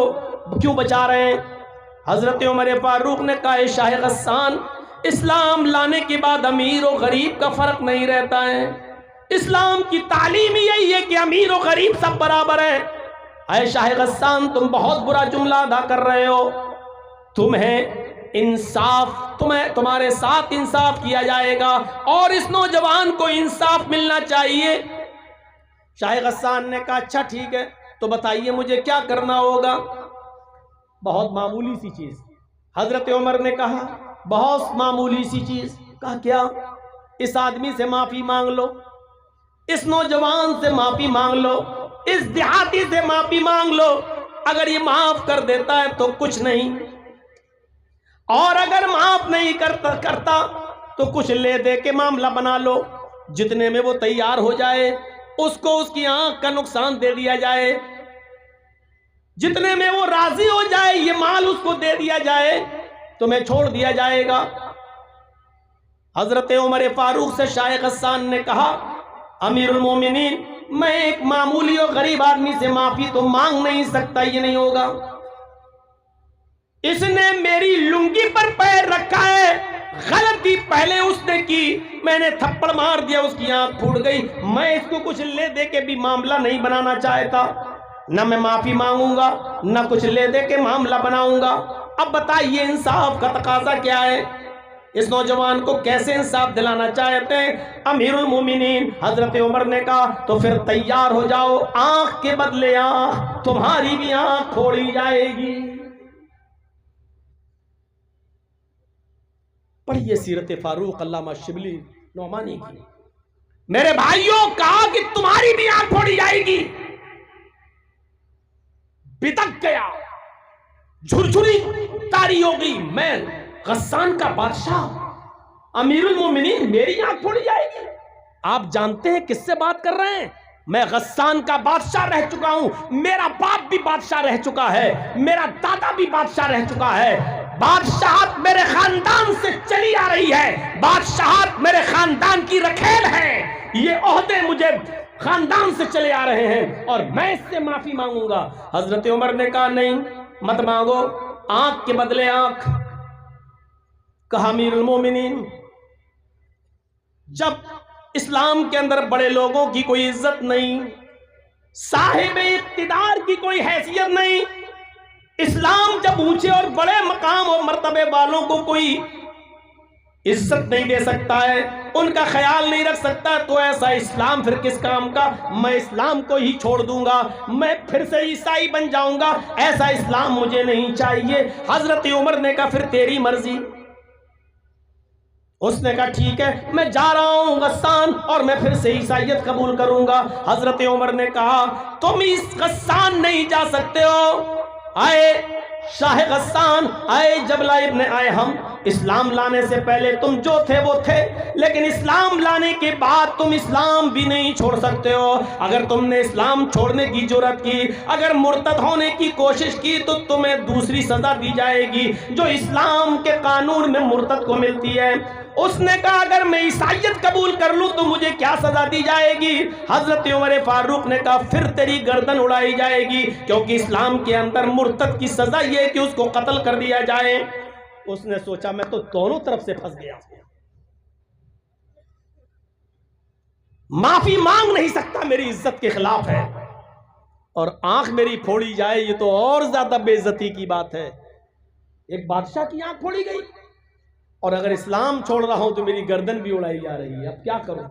S1: کیوں بچا رہے ہیں؟ حضرت عمر فاروق نے کہا اے شاہ غسان، اسلام لانے کے بعد امیر و غریب کا فرق نہیں رہتا ہے، اسلام کی تعلیم یہی ہے کہ امیر و غریب سب برابر ہیں۔ اے شاہ غسان تم بہت برا جملہ ادا کر رہے ہو، تمہارے ساتھ انصاف کیا جائے گا اور اس نوجوان کو انصاف ملنا چاہیے۔ شاہ غسان نے کہا اچھا ٹھیک ہے، تو بتائیے مجھے کیا کرنا ہوگا؟ بہت معمولی سی چیز۔ حضرت عمر نے کہا بہت معمولی سی چیز۔ کہا کیا؟ اس آدمی سے معافی مانگ لو، اس نوجوان سے معافی مانگ لو، اس دیہاتی سے معافی مانگ لو، اگر یہ معاف کر دیتا ہے تو کچھ نہیں، اور اگر معاف نہیں کرتا تو کچھ لے دے کے معاملہ بنا لو، جتنے میں وہ تیار ہو جائے اس کو اس کی آنکھ کا نقصان دے دیا جائے، جتنے میں وہ راضی ہو جائے یہ مال اس کو دے دیا جائے، تمہیں چھوڑ دیا جائے گا۔ حضرت عمر فاروق سے شاہ غسان نے کہا امیر المومنین، میں ایک معمولی اور غریب آدمی سے معافی تو مانگ نہیں سکتا، یہ نہیں ہوگا، اس نے میری لنگی پر پیر رکھا ہے، غلطی پہلے اس نے کی، میں نے تھپڑ مار دیا، اس کی آنکھ پھوٹ گئی، میں اس کو کچھ لے دے کے بھی معاملہ نہیں بنانا چاہتا، نہ میں معافی مانگوں گا نہ کچھ لے دے کے معاملہ بناؤں گا۔ اب بتائیے انصاف کا تقاضا کیا ہے؟ اس نوجوان کو کیسے انصاف دلانا چاہتے ہیں؟ امیر المومنین حضرت عمر نے کہا تو پھر تیار ہو جاؤ، آنکھ کے بدلے آنکھ، تمہاری بھی آنکھ پھوڑی جائے گی۔ پڑھیے سیرت فاروق علامہ شبلی نعمانی کی۔ میرے بھائیوں کہا کہ تمہاری بھی آنکھ پھوڑی جائے گی، بتک گیا، جھرجھری تاری ہو گئی، میں غسان کا بادشاہ امیر المومنین میری آنکھ پھوڑی جائے گی؟ آپ جانتے ہیں کس سے بات کر رہے ہیں؟ میں غسان کا بادشاہ رہ چکا ہوں، میرا باپ بھی بادشاہ رہ چکا ہے، میرا دادا بھی بادشاہ رہ چکا ہے، بادشاہت میرے خاندان سے چلی آ رہی ہے، بادشاہت میرے خاندان کی رکھیل ہے، یہ عہدے مجھے خاندان سے چلے آ رہے ہیں اور میں اس سے معافی مانگوں گا۔ حضرت عمر نے کہا نہیں مت مانگو، آنکھ کے بدلے آنکھ۔ کہا امیر المومنین جب اسلام کے اندر بڑے لوگوں کی کوئی عزت نہیں، صاحب اقتدار کی کوئی حیثیت نہیں، اسلام جب اونچے اور بڑے مقام اور مرتبے والوں کو کوئی عزت نہیں دے سکتا ہے، ان کا خیال نہیں رکھ سکتا، تو ایسا اسلام پھر کس کام کا؟ میں اسلام کو ہی چھوڑ دوں گا، میں پھر سے عیسائی بن جاؤں گا، ایسا اسلام مجھے نہیں چاہیے۔ حضرت عمر نے کہا پھر تیری مرضی۔ اس نے کہا ٹھیک ہے میں جا رہا ہوں غسان اور میں پھر سے عیسائیت قبول کروں گا۔ حضرت عمر نے کہا تم اس غسان نہیں جا سکتے ہو، آئے شاہ غسان، آئے جبلہ ابن ہم، اسلام لانے سے پہلے تم جو تھے وہ تھے، لیکن اسلام لانے کے بعد تم اسلام بھی نہیں چھوڑ سکتے ہو۔ اگر تم نے اسلام چھوڑنے کی جرات کی، اگر مرتد ہونے کی کوشش کی تو تمہیں دوسری سزا دی جائے گی جو اسلام کے قانون میں مرتد کو ملتی ہے۔ اس نے کہا اگر میں عیسائیت قبول کر لوں تو مجھے کیا سزا دی جائے گی؟ حضرت عمر فاروق نے کہا پھر تیری گردن اڑائی جائے گی، کیونکہ اسلام کے اندر مرتد کی سزا یہ ہے کہ اس کو قتل کر دیا جائے۔ اس نے سوچا میں تو دونوں طرف سے پھنس گیا، معافی مانگ نہیں سکتا، میری عزت کے خلاف ہے، اور آنکھ میری پھوڑی جائے یہ تو اور زیادہ بے عزتی کی بات ہے۔ ایک بادشاہ کی آنکھ پھوڑی گئی، اور اگر اسلام چھوڑ رہا ہوں تو میری گردن بھی اڑائی جا رہی ہے، اب کیا کروں؟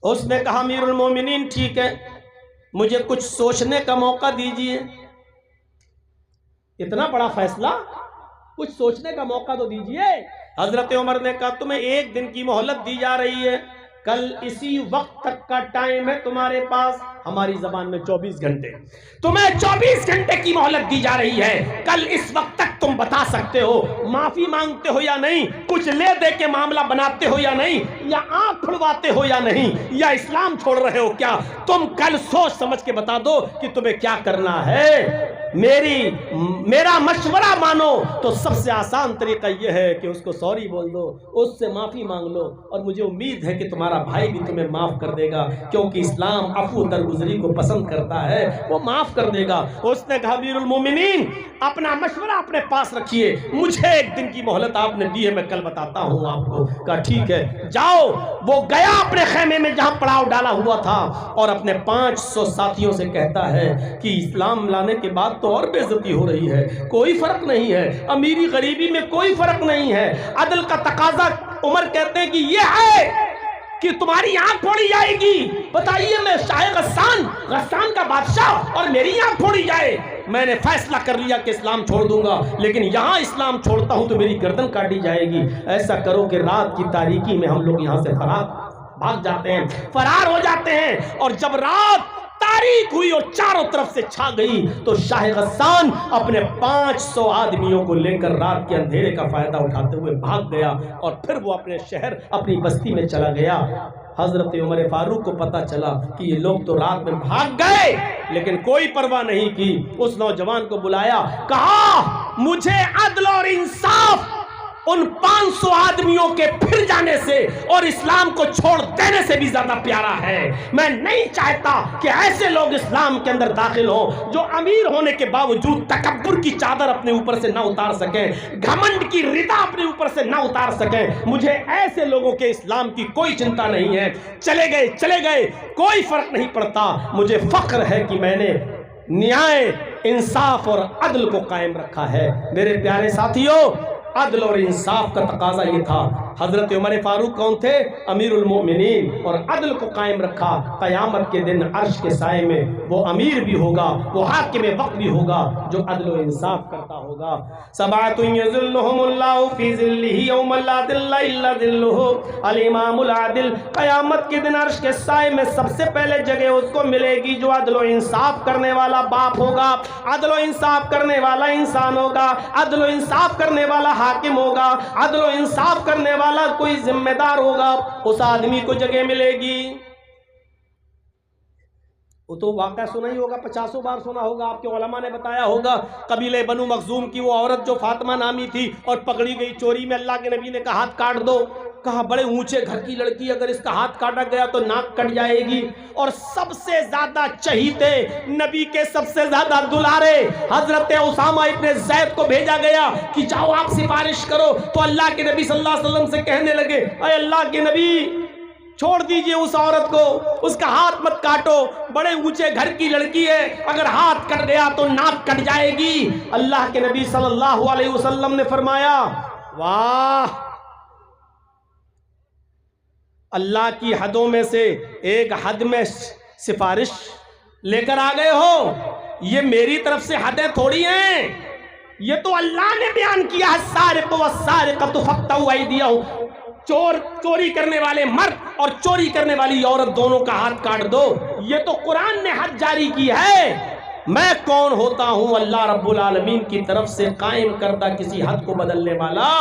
S1: اس نے کہا امیر المومنین ٹھیک ہے مجھے کچھ سوچنے کا موقع دیجئے۔ اتنا بڑا فیصلہ، کچھ سوچنے کا موقع تو دیجئے۔ حضرت عمر نے کہا تمہیں 1 دن کی مہلت دی جا رہی ہے، کل اسی وقت تک کا ٹائم ہے تمہارے پاس، ہماری زبان میں 24 گھنٹے، تمہیں 24 گھنٹے کی مہلت دی جا رہی ہے، کل اس وقت تک تم بتا سکتے ہو معافی مانگتے ہو یا نہیں، کچھ لے دے کے معاملہ بناتے ہو یا نہیں، یا آنکھ پھڑواتے ہو یا نہیں، یا اسلام چھوڑ رہے ہو کیا؟ تم کل سوچ سمجھ کے بتا دو کہ تمہیں کیا کرنا ہے۔ میرا مشورہ مانو تو سب سے آسان طریقہ یہ ہے کہ اس کو سوری بول دو، اس سے معافی مانگ لو، اور مجھے امید ہے کہ تمہارا بھائی بھی تمہیں معاف کر دے گا، کیونکہ اسلام عفو درگزر گزری کو پسند کرتا ہے وہ معاف کر دے گا۔ اس نے کہا امیر المومنین اپنا مشورہ اپنے پاس رکھیے، مجھے ایک دن کی مہلت آپ نے دی ہے، میں کل بتاتا ہوں آپ کو۔ کہا ٹھیک ہے جاؤ۔ وہ گیا اپنے خیمے میں جہاں پڑاؤ ڈالا ہوا تھا اور اپنے 500 ساتھیوں سے کہتا ہے کہ اسلام لانے کے بعد تو اور بے عزتی ہو رہی ہے، کوئی فرق نہیں ہے، امیری غریبی میں کوئی فرق نہیں ہے، عدل کا تقاضا۔ عمر کہتے ہیں کہ یہ ہے کہ تمہاری آنکھ پھوڑی جائے گی، بتائیے میں شاہ غسان کا بادشاہ اور میری آنکھ پھوڑی جائے، میں نے فیصلہ کر لیا کہ اسلام چھوڑ دوں گا، لیکن یہاں اسلام چھوڑتا ہوں تو میری گردن کاٹی جائے گی۔ ایسا کرو کہ رات کی تاریکی میں ہم لوگ یہاں سے بھاگ جاتے ہیں، فرار ہو جاتے ہیں۔ اور جب رات تاریک ہوئی اور چاروں طرف سے چھا گئی تو شاہ غسان اپنے 500 آدمیوں کو لے کر رات کے اندھیرے کا فائدہ اٹھاتے ہوئے بھاگ گیا اور پھر وہ اپنے شہر اپنی بستی میں چلا گیا۔ حضرت عمر فاروق کو پتا چلا کہ یہ لوگ تو رات میں بھاگ گئے لیکن کوئی پرواہ نہیں کی۔ اس نوجوان کو بلایا، کہا مجھے عدل اور انصاف ان 500 آدمیوں کے پھر جانے سے اور اسلام کو چھوڑ دینے سے بھی زیادہ پیارا ہے۔ میں نہیں چاہتا کہ ایسے لوگ اسلام کے اندر داخل ہوں جو امیر ہونے کے باوجود تکبر کی چادر اپنے اوپر سے نہ اتار سکیں، گھمنڈ کی ردا اپنے اوپر سے نہ اتار سکیں۔ مجھے ایسے لوگوں کے اسلام کی کوئی چنتا نہیں ہے، چلے گئے کوئی فرق نہیں پڑتا۔ مجھے فخر ہے کہ میں نے نیائے انصاف اور عدل کو قائم رکھا ہے۔ میرے پیارے ساتھیوں، عدل اور انصاف کا تقاضا یہ تھا۔ حضرت عمر فاروق کون تھے؟ امیر المؤمنین، اور عدل کو قائم رکھا۔ قیامت کے دن عرش کے سائے میں وہ امیر بھی ہوگا، وہ حاکم وقت بھی ہوگا جو عدل و انصاف کرتا ہوگا۔ سبعۃ یظلھم اللہ فی ظلہ یوم لا ظل الا ظلہ، الامام العادل۔ قیامت کے دن عرش کے سائے میں سب سے پہلے جگہ اس کو ملے گی جو عدل و انصاف کرنے والا باپ ہوگا، عدل و انصاف کرنے والا انسان ہوگا، عدل و انصاف کرنے والا حاکم ہوگا، عدل و انصاف کرنے والا کوئی ذمہ دار ہوگا، اس آدمی کو جگہ ملے گی۔ وہ تو واقعہ سنا ہی ہوگا، 50 بار سنا ہوگا، آپ کے علماء نے بتایا ہوگا۔ قبیلہ بنو مخزوم کی وہ عورت جو فاطمہ نامی تھی اور پکڑی گئی چوری میں، اللہ کے نبی نے کہا ہاتھ کاٹ دو۔ کہا بڑے اونچے گھر کی لڑکی، اگر اس کا ہاتھ کاٹا گیا تو ناک کٹ جائے گی۔ اور سب سے زیادہ چہیتے، نبی کے سب سے زیادہ دلارے حضرت اسامہ ابن زید کو بھیجا گیا کہ جاؤ آپ سفارش کرو۔ تو اللہ کے نبی صلی اللہ علیہ وسلم سے کہنے لگے، اے اللہ کے نبی چھوڑ دیجئے اس عورت کو، اس کا ہاتھ مت کاٹو، بڑے اونچے گھر کی لڑکی ہے، اگر ہاتھ کٹ گیا تو ناک کٹ جائے گی۔ اللہ کے نبی صلی اللہ علیہ وسلم نے فرمایا، واہ، اللہ کی حدوں میں سے ایک حد میں سفارش لے کر آ گئے ہو، یہ میری طرف سے حدیں تھوڑی ہیں، یہ تو اللہ نے بیان کیا ہے، السارق والسارقۃ فاقطعوا ایدیہما، چوری کرنے والے مرد اور چوری کرنے والی عورت دونوں کا ہاتھ کاٹ دو۔ یہ تو قرآن نے حد جاری کی ہے۔ میں کون ہوتا ہوں اللہ رب العالمین کی طرف سے قائم کردہ کسی حد کو بدلنے والا؟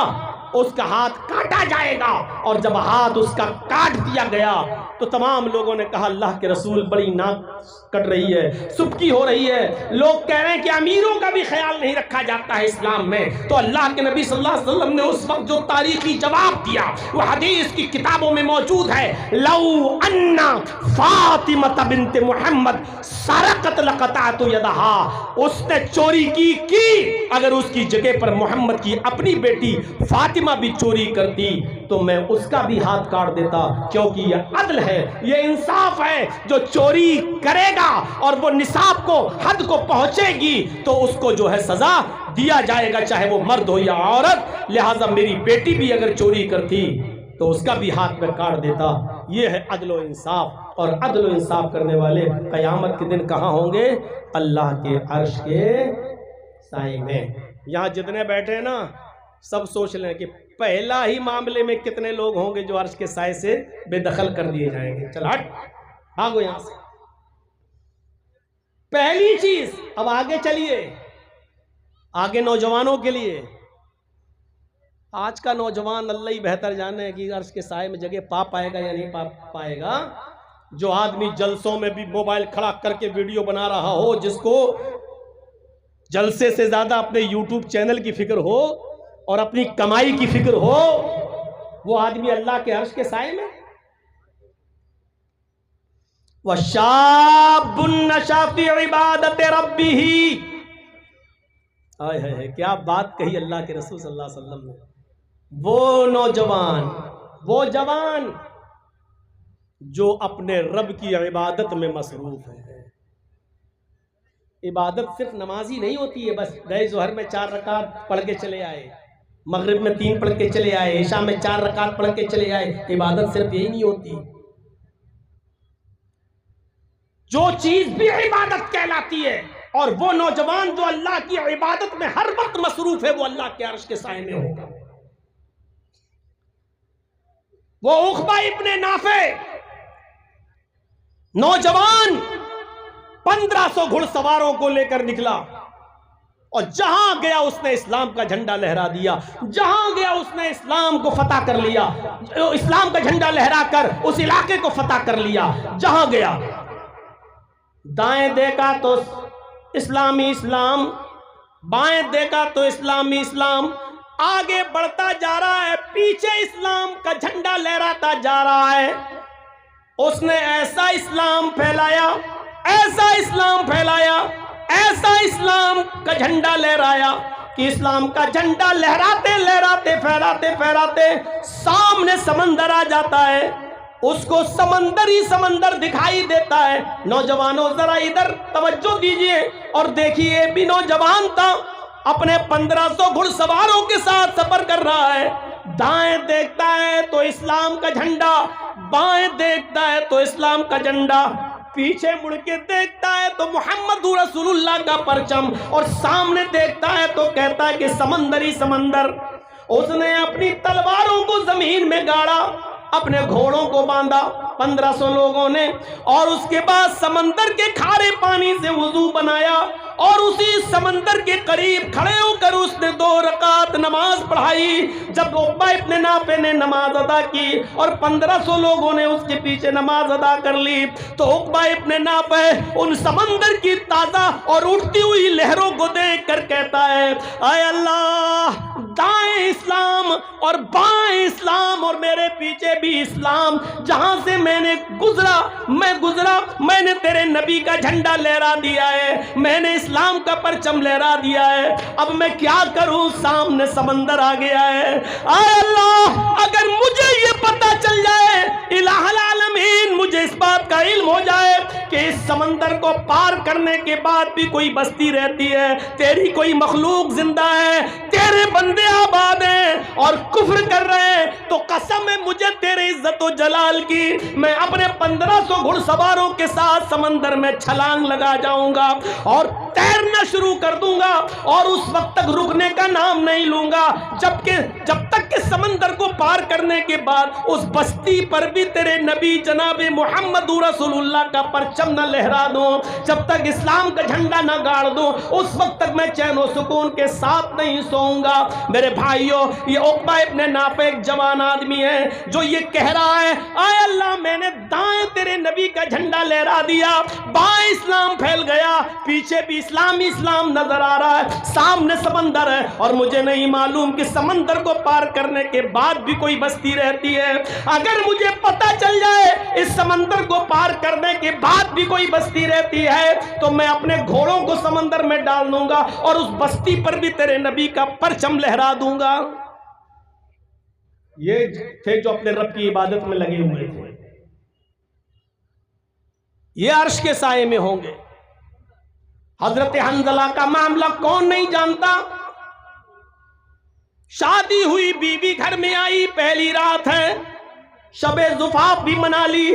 S1: اس کا ہاتھ کاٹا جائے گا، اور جب ہاتھ اس کا کاٹ دیا گیا تو تمام لوگوں نے کہا اللہ کے رسول بڑی ناک کٹ رہی ہے، سبکی ہو رہی ہے، لوگ کہہ رہے ہیں کہ امیروں کا بھی خیال نہیں رکھا جاتا ہے اسلام میں۔ تو اللہ کے نبی صلی اللہ علیہ وسلم نے اس وقت جو تاریخی جواب دیا وہ حدیث کی کتابوں میں موجود ہے، لو ان فاطمہ بنت محمد سرقت لقطعت یدہا، اس نے چوری کی، اگر اس کی جگہ پر محمد کی اپنی بیٹی فاطمہ بھی چوری کرتی تو میں اس کا بھی ہاتھ کاٹ دیتا، کیونکہ یہ عدل ہے، یہ انصاف ہے۔ جو چوری کرے گا اور وہ نصاب کو، حد کو پہنچے گی تو اس کو جو ہے سزا دیا جائے گا، چاہے وہ مرد ہو یا عورت۔ لہٰذا میری بیٹی بھی اگر چوری کرتی تو اس کا بھی ہاتھ میں کاٹ دیتا۔ یہ ہے عدل و انصاف، اور عدل و انصاف کرنے والے قیامت کے دن کہاں ہوں گے؟ اللہ کے عرش کے سائے میں۔ یہاں جتنے بیٹھے ہیں نا، سب سوچ لیں کہ پہلا ہی معاملے میں کتنے لوگ ہوں گے جو عرش کے سائے سے بے دخل کر دیے جائیں گے۔ چل ہٹ، بھاگو یہاں سے۔ پہلی چیز، اب آگے چلیے، آگے نوجوانوں کے لیے۔ آج کا نوجوان اللہ ہی بہتر جانے کہ عرش کے سائے میں جگہ پا پائے گا یا نہیں پائے گا۔ جو آدمی جلسوں میں بھی موبائل کھڑا کر کے ویڈیو بنا رہا ہو، جس کو جلسے سے زیادہ اپنے یوٹیوب چینل کی فکر ہو اور اپنی کمائی کی فکر ہو، وہ آدمی اللہ کے عرش کے سائے میں۔ وَشَابٌ نَشَأَ فِي عِبَادَةِ رَبِّهِ. آئے ہے کیا بات کہی اللہ کے رسول صلی اللہ علیہ وسلم نے. وہ نوجوان، وہ جوان جو اپنے رب کی عبادت میں مصروف ہے. عبادت صرف نماز ہی نہیں ہوتی ہے، بس گئے ظہر میں 4 رکعت پڑھ کے چلے آئے، مغرب میں 3 پڑھ کے چلے آئے، عشاء میں 4 رکعت پڑھ کے چلے آئے. عبادت صرف یہی نہیں ہوتی. جو چیز بھی عبادت کہلاتی ہے، اور وہ نوجوان جو اللہ کی عبادت میں ہر وقت مصروف ہے، وہ اللہ کے عرش کے سائے میں ہوگا. وہ عقبہ ابن نافع نوجوان 1500 گھڑ سواروں کو لے کر نکلا، اور جہاں گیا اس نے اسلام کا جھنڈا لہرا دیا. جہاں گیا اس نے اسلام کو فتح کر لیا، اسلام کا جھنڈا لہرا کر اس علاقے کو فتح کر لیا. جہاں گیا دائیں دیکھا تو اسلامی اسلام، بائیں دیکھا تو اسلامی اسلام. آگے بڑھتا جا رہا ہے، پیچھے اسلام کا جھنڈا لہراتا جا رہا ہے. اس نے ایسا اسلام پھیلایا، ایسا اسلام پھیلایا، ایسا اسلام کا جھنڈا لہرایا کہ اسلام کا جھنڈا لہراتے لہراتے پھیلاتے پھیلاتے سامنے سمندر آ جاتا ہے. اس کو سمندر ہی سمندر دکھائی دیتا ہے. نوجوانوں ذرا ادھر توجہ دیجئے اور دیکھیے، بھی نوجوان تھا، اپنے 1500 گھڑ سواروں کے ساتھ سفر کر رہا ہے. دائیں دیکھتا ہے تو اسلام کا جھنڈا، بائیں دیکھتا ہے تو اسلام کا جھنڈا، پیچھے مڑ کے دیکھتا ہے تو محمد رسول اللہ کا پرچم، اور سامنے دیکھتا ہے تو کہتا ہے کہ سمندر ہی سمندر. اس نے اپنی تلواروں کو زمین میں گاڑا، اپنے گھوڑوں کو باندھا 1500 لوگوں نے، اور اس کے بعد سمندر کے کھارے پانی سے وضو بنایا، اور اسی سمندر کے قریب کھڑے ہو کر اس نے 2 رکعت نماز پڑھائی. جب عقبہ ابن نافع نے نماز ادا کی اور 1500 لوگوں نے اس کے پیچھے نماز ادا کر لی، تو عقبہ ابن نافع ان سمندر کی تازہ اور اٹھتی ہوئی لہروں کو دیکھ کر کہتا ہے، اے اللہ، دائیں اسلام اور بائیں اسلام اور میرے پیچھے بھی اسلام. جہاں سے میں نے گزرا، میں نے تیرے نبی کا جھنڈا لہرا دیا ہے، میں نے اسلام کا پرچم لہرا دیا ہے. اب میں کیا کروں؟ سامنے سمندر آ گیا ہے. اے اللہ، اگر مجھے یہ پتہ چل جائے، الہ العالمین مجھے اس بات کا علم ہو جائے کہ اس سمندر کو پار کرنے کے بعد بھی کوئی بستی رہتی ہے، تیری کوئی مخلوق زندہ ہے، تیرے بندے آباد ہیں اور کفر کر رہے ہیں، تو قسم ہے مجھے تیرے عزت و جلال کی، میں اپنے 1500 گھڑ سواروں کے ساتھ سمندر میں چھلانگ لگا جاؤں گا اور تیرنا شروع کر دوں گا، اور اس وقت تک رکنے کا نام نہیں لوں گا جب تک کہ سمندر کو پار کرنے کے بعد اس بستی پر بھی تیرے نبی جناب محمد رسول اللہ کا پرچم نہ لہرا دوں، جب تک اسلام کا جھنڈا نہ گاڑ دوں، اس وقت تک میں چین و سکون کے ساتھ نہیں سوؤں گا. میرے بھائیوں، یہ عقبہ ابن نافع ایک جوان آدمی ہے جو یہ کہہ رہا ہے، اے اللہ، میں نے دائیں تیرے نبی کا جھنڈا لہرا دیا، بائیں اسلام پھیل گیا، پیچھے بھی اسلامی اسلام نظر آ رہا ہے، سامنے سمندر ہے، اور مجھے نہیں معلوم کہ سمندر کو پار کرنے کے بعد بھی کوئی بستی رہتی ہے. اگر مجھے پتہ چل جائے اس سمندر کو پار کرنے کے بعد بھی کوئی بستی رہتی ہے، تو میں اپنے گھوڑوں کو سمندر میں ڈال دوں گا اور اس بستی پر بھی تیرے نبی کا پرچم لہرا دوں گا. یہ تھے جو اپنے رب کی عبادت میں لگے ہوئے تھے. یہ عرش کے سائے میں ہوں گے. حضرت حنظلہ کا معاملہ کون نہیں جانتا؟ شادی ہوئی، بیوی گھر میں آئی، پہلی رات ہے، شب زفاف بھی منا لی،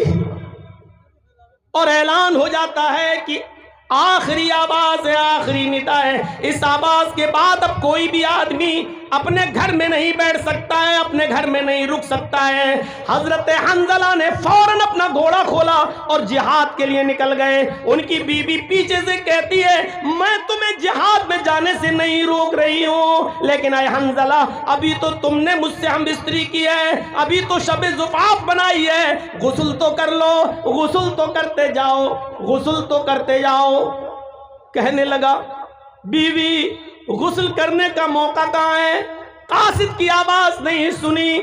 S1: اور اعلان ہو جاتا ہے کہ آخری آواز ہے، آخری ندا ہے. اس آواز کے بعد اب کوئی بھی آدمی اپنے گھر میں نہیں بیٹھ سکتا ہے، اپنے گھر میں نہیں رک سکتا ہے. حضرت حنظلہ نے فوراً اپنا گھوڑا کھولا اور جہاد کے لیے نکل گئے. ان کی بیوی پیچھے سے کہتی ہے، میں تمہیں جہاد میں جانے سے نہیں روک رہی ہوں، لیکن اے حنظلہ، ابھی تو تم نے مجھ سے ہم بستری کی ہے، ابھی تو شب زفاف بنائی ہے، غسل تو کر لو، غسل تو کرتے جاؤ، غسل تو کرتے جاؤ. کہنے لگا، بیوی غسل کرنے کا موقع کہاں ہے؟ قاصد کی آواز نہیں سنی.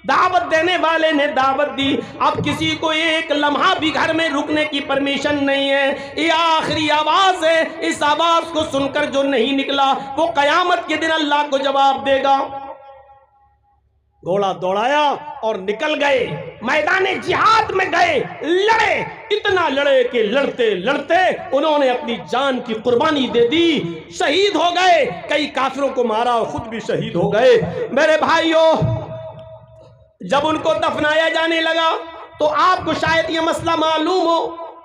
S1: دعوت دینے والے نے دعوت دی، اب کسی کو ایک لمحہ بھی گھر میں رکنے کی پرمیشن نہیں ہے، یہ آخری آواز ہے، اس آواز کو سن کر جو نہیں نکلا وہ قیامت کے دن اللہ کو جواب دے گا۔ گھوڑا دوڑایا اور نکل گئے، میدان جہاد میں گئے، لڑے، اتنا لڑے کہ لڑتے لڑتے انہوں نے اپنی جان کی قربانی دے دی، شہید ہو گئے، کئی کافروں کو مارا اور خود بھی شہید ہو گئے۔ میرے بھائیوں، جب ان کو دفنایا جانے لگا تو آپ کو شاید یہ مسئلہ معلوم ہو،